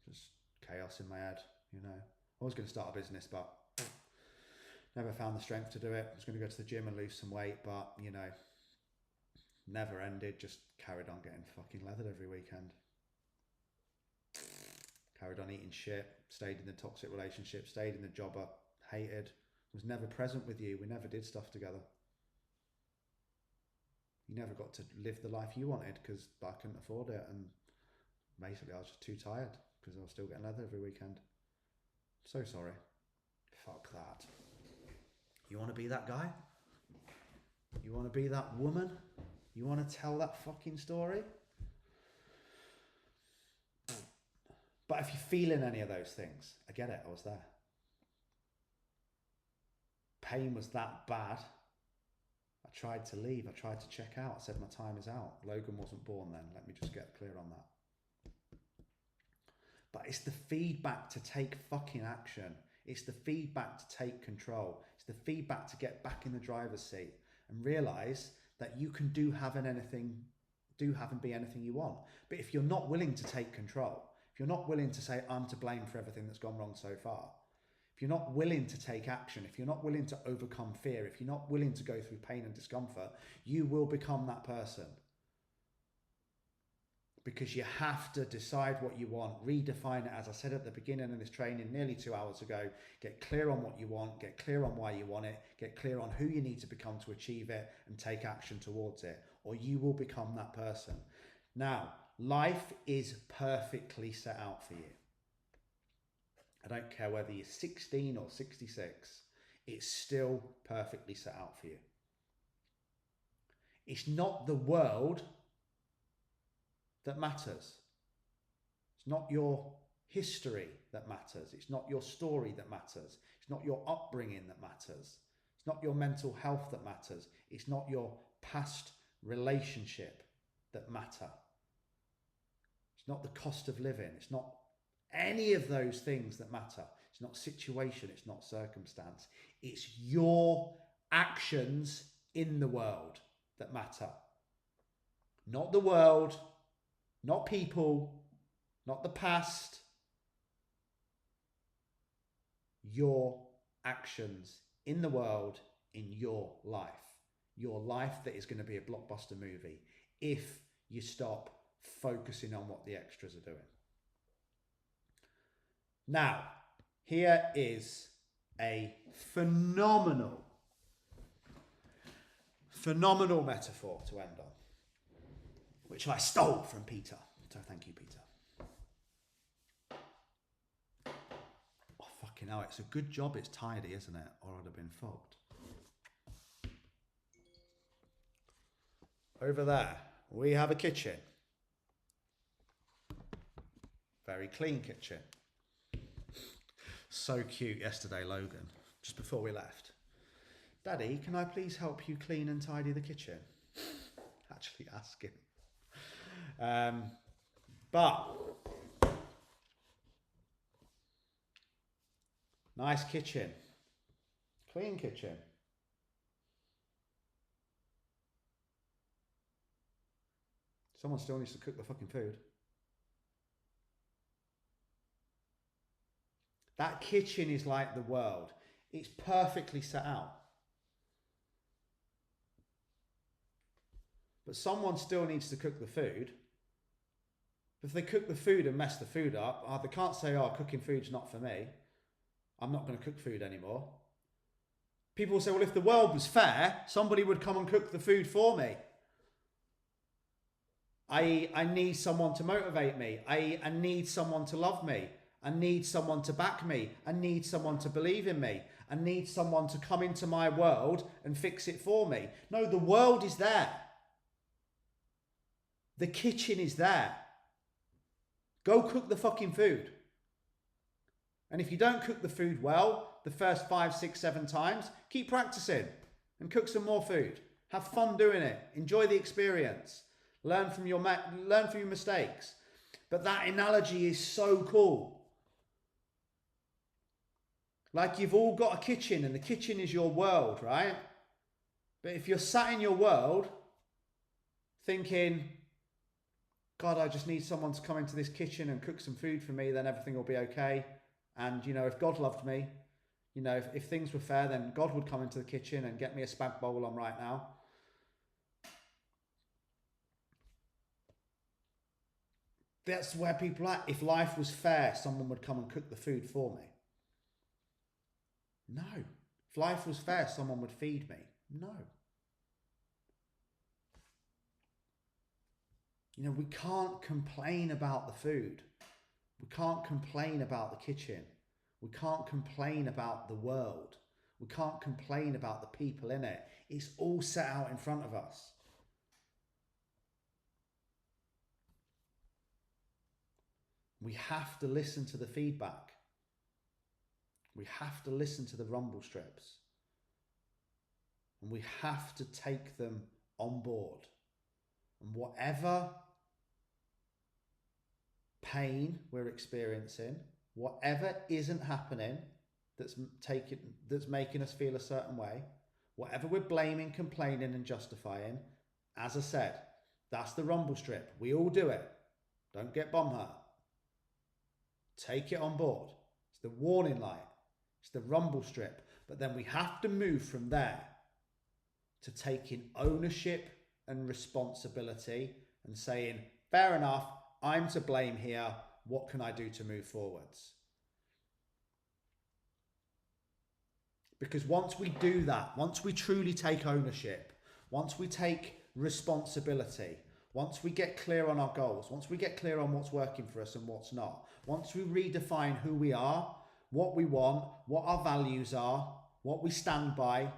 just chaos in my head, you know. I was going to start a business, but never found the strength to do it. I was going to go to the gym and lose some weight, but, you know, never ended. Just carried on getting fucking leathered every weekend. Carried on eating shit, stayed in the toxic relationship, stayed in the job I hated, was never present with you. We never did stuff together. You never got to live the life you wanted because I couldn't afford it, and basically I was just too tired because I was still getting leather every weekend. So sorry. Fuck that. You want to be that guy? You want to be that woman? You want to tell that fucking story? But if you're feeling any of those things, I get it, I was there. Pain was that bad. I tried to leave, I tried to check out, I said my time is out. Logan wasn't born then, let me just get clear on that. But it's the feedback to take fucking action. It's the feedback to take control. It's the feedback to get back in the driver's seat and realise that you can do have and be anything you want. But if you're not willing to take control, if you're not willing to say, I'm to blame for everything that's gone wrong so far, if you're not willing to take action, if you're not willing to overcome fear, if you're not willing to go through pain and discomfort, you will become that person. Because you have to decide what you want, redefine it, as I said at the beginning of this training nearly 2 hours ago. Get clear on what you want, get clear on why you want it, get clear on who you need to become to achieve it, and take action towards it, or you will become that person. Now, life is perfectly set out for you. I don't care whether you're 16 or 66, it's still perfectly set out for you. It's not the world that matters. It's not your history that matters. It's not your story that matters. It's not your upbringing that matters. It's not your mental health that matters. It's not your past relationship that matter. It's not the cost of living. It's not any of those things that matter. It's not situation. It's not circumstance. It's your actions in the world that matter. Not the world, not people, not the past. Your actions in the world, in your life. Your life that is going to be a blockbuster movie if you stop focusing on what the extras are doing. Now, here is a phenomenal metaphor to end on, which I stole from Peter. So thank you, Peter. Fucking hell, it's a good job it's tidy, isn't it? Or I'd have been fucked. Over there, we have a kitchen. Very clean kitchen. So cute yesterday, Logan, just before we left. Daddy, can I please help you clean and tidy the kitchen? Actually asking. But nice kitchen. Clean kitchen. Someone still needs to cook the fucking food. That kitchen is like the world. It's perfectly set out. But someone still needs to cook the food. If they cook the food and mess the food up, they can't say, oh, cooking food's not for me. I'm not going to cook food anymore. People will say, well, if the world was fair, somebody would come and cook the food for me. I need someone to motivate me. I need someone to love me. I need someone to back me. I need someone to believe in me. I need someone to come into my world and fix it for me. No, the world is there. The kitchen is there. Go cook the fucking food. And if you don't cook the food well, the first 5, 6, 7 times, keep practicing and cook some more food. Have fun doing it. Enjoy the experience. Learn from your mistakes. But that analogy is so cool. Like you've all got a kitchen and the kitchen is your world, right? But if you're sat in your world thinking, God, I just need someone to come into this kitchen and cook some food for me, then everything will be okay. And, you know, if God loved me, you know, if things were fair, then God would come into the kitchen and get me a spag bowl on right now. That's where people are. If life was fair, someone would come and cook the food for me. No. If life was fair, someone would feed me. No. You know, we can't complain about the food. We can't complain about the kitchen. We can't complain about the world. We can't complain about the people in it. It's all set out in front of us. We have to listen to the feedback. We have to listen to the rumble strips. And we have to take them on board. And whatever pain we're experiencing, whatever isn't happening that's making us feel a certain way, whatever we're blaming, complaining and justifying, as I said, that's the rumble strip. We all do it. Don't get bum hurt. Take it on board. It's the warning light. It's the rumble strip. But then we have to move from there to taking ownership and responsibility and saying, fair enough, I'm to blame here. What can I do to move forwards? Because once we do that, once we truly take ownership, once we take responsibility, once we get clear on our goals, once we get clear on what's working for us and what's not, once we redefine who we are, what we want, what our values are, what we stand by,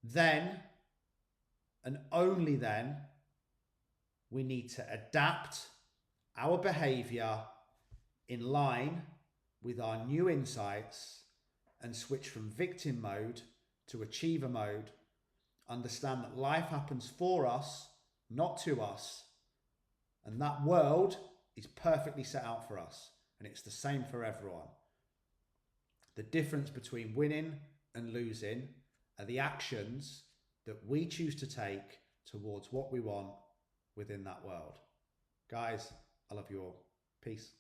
then, and only then, we need to adapt our behavior in line with our new insights and switch from victim mode to achiever mode. Understand that life happens for us, not to us. And that world is perfectly set out for us. And it's the same for everyone. The difference between winning and losing are the actions that we choose to take towards what we want within that world. Guys, I love you all. Peace.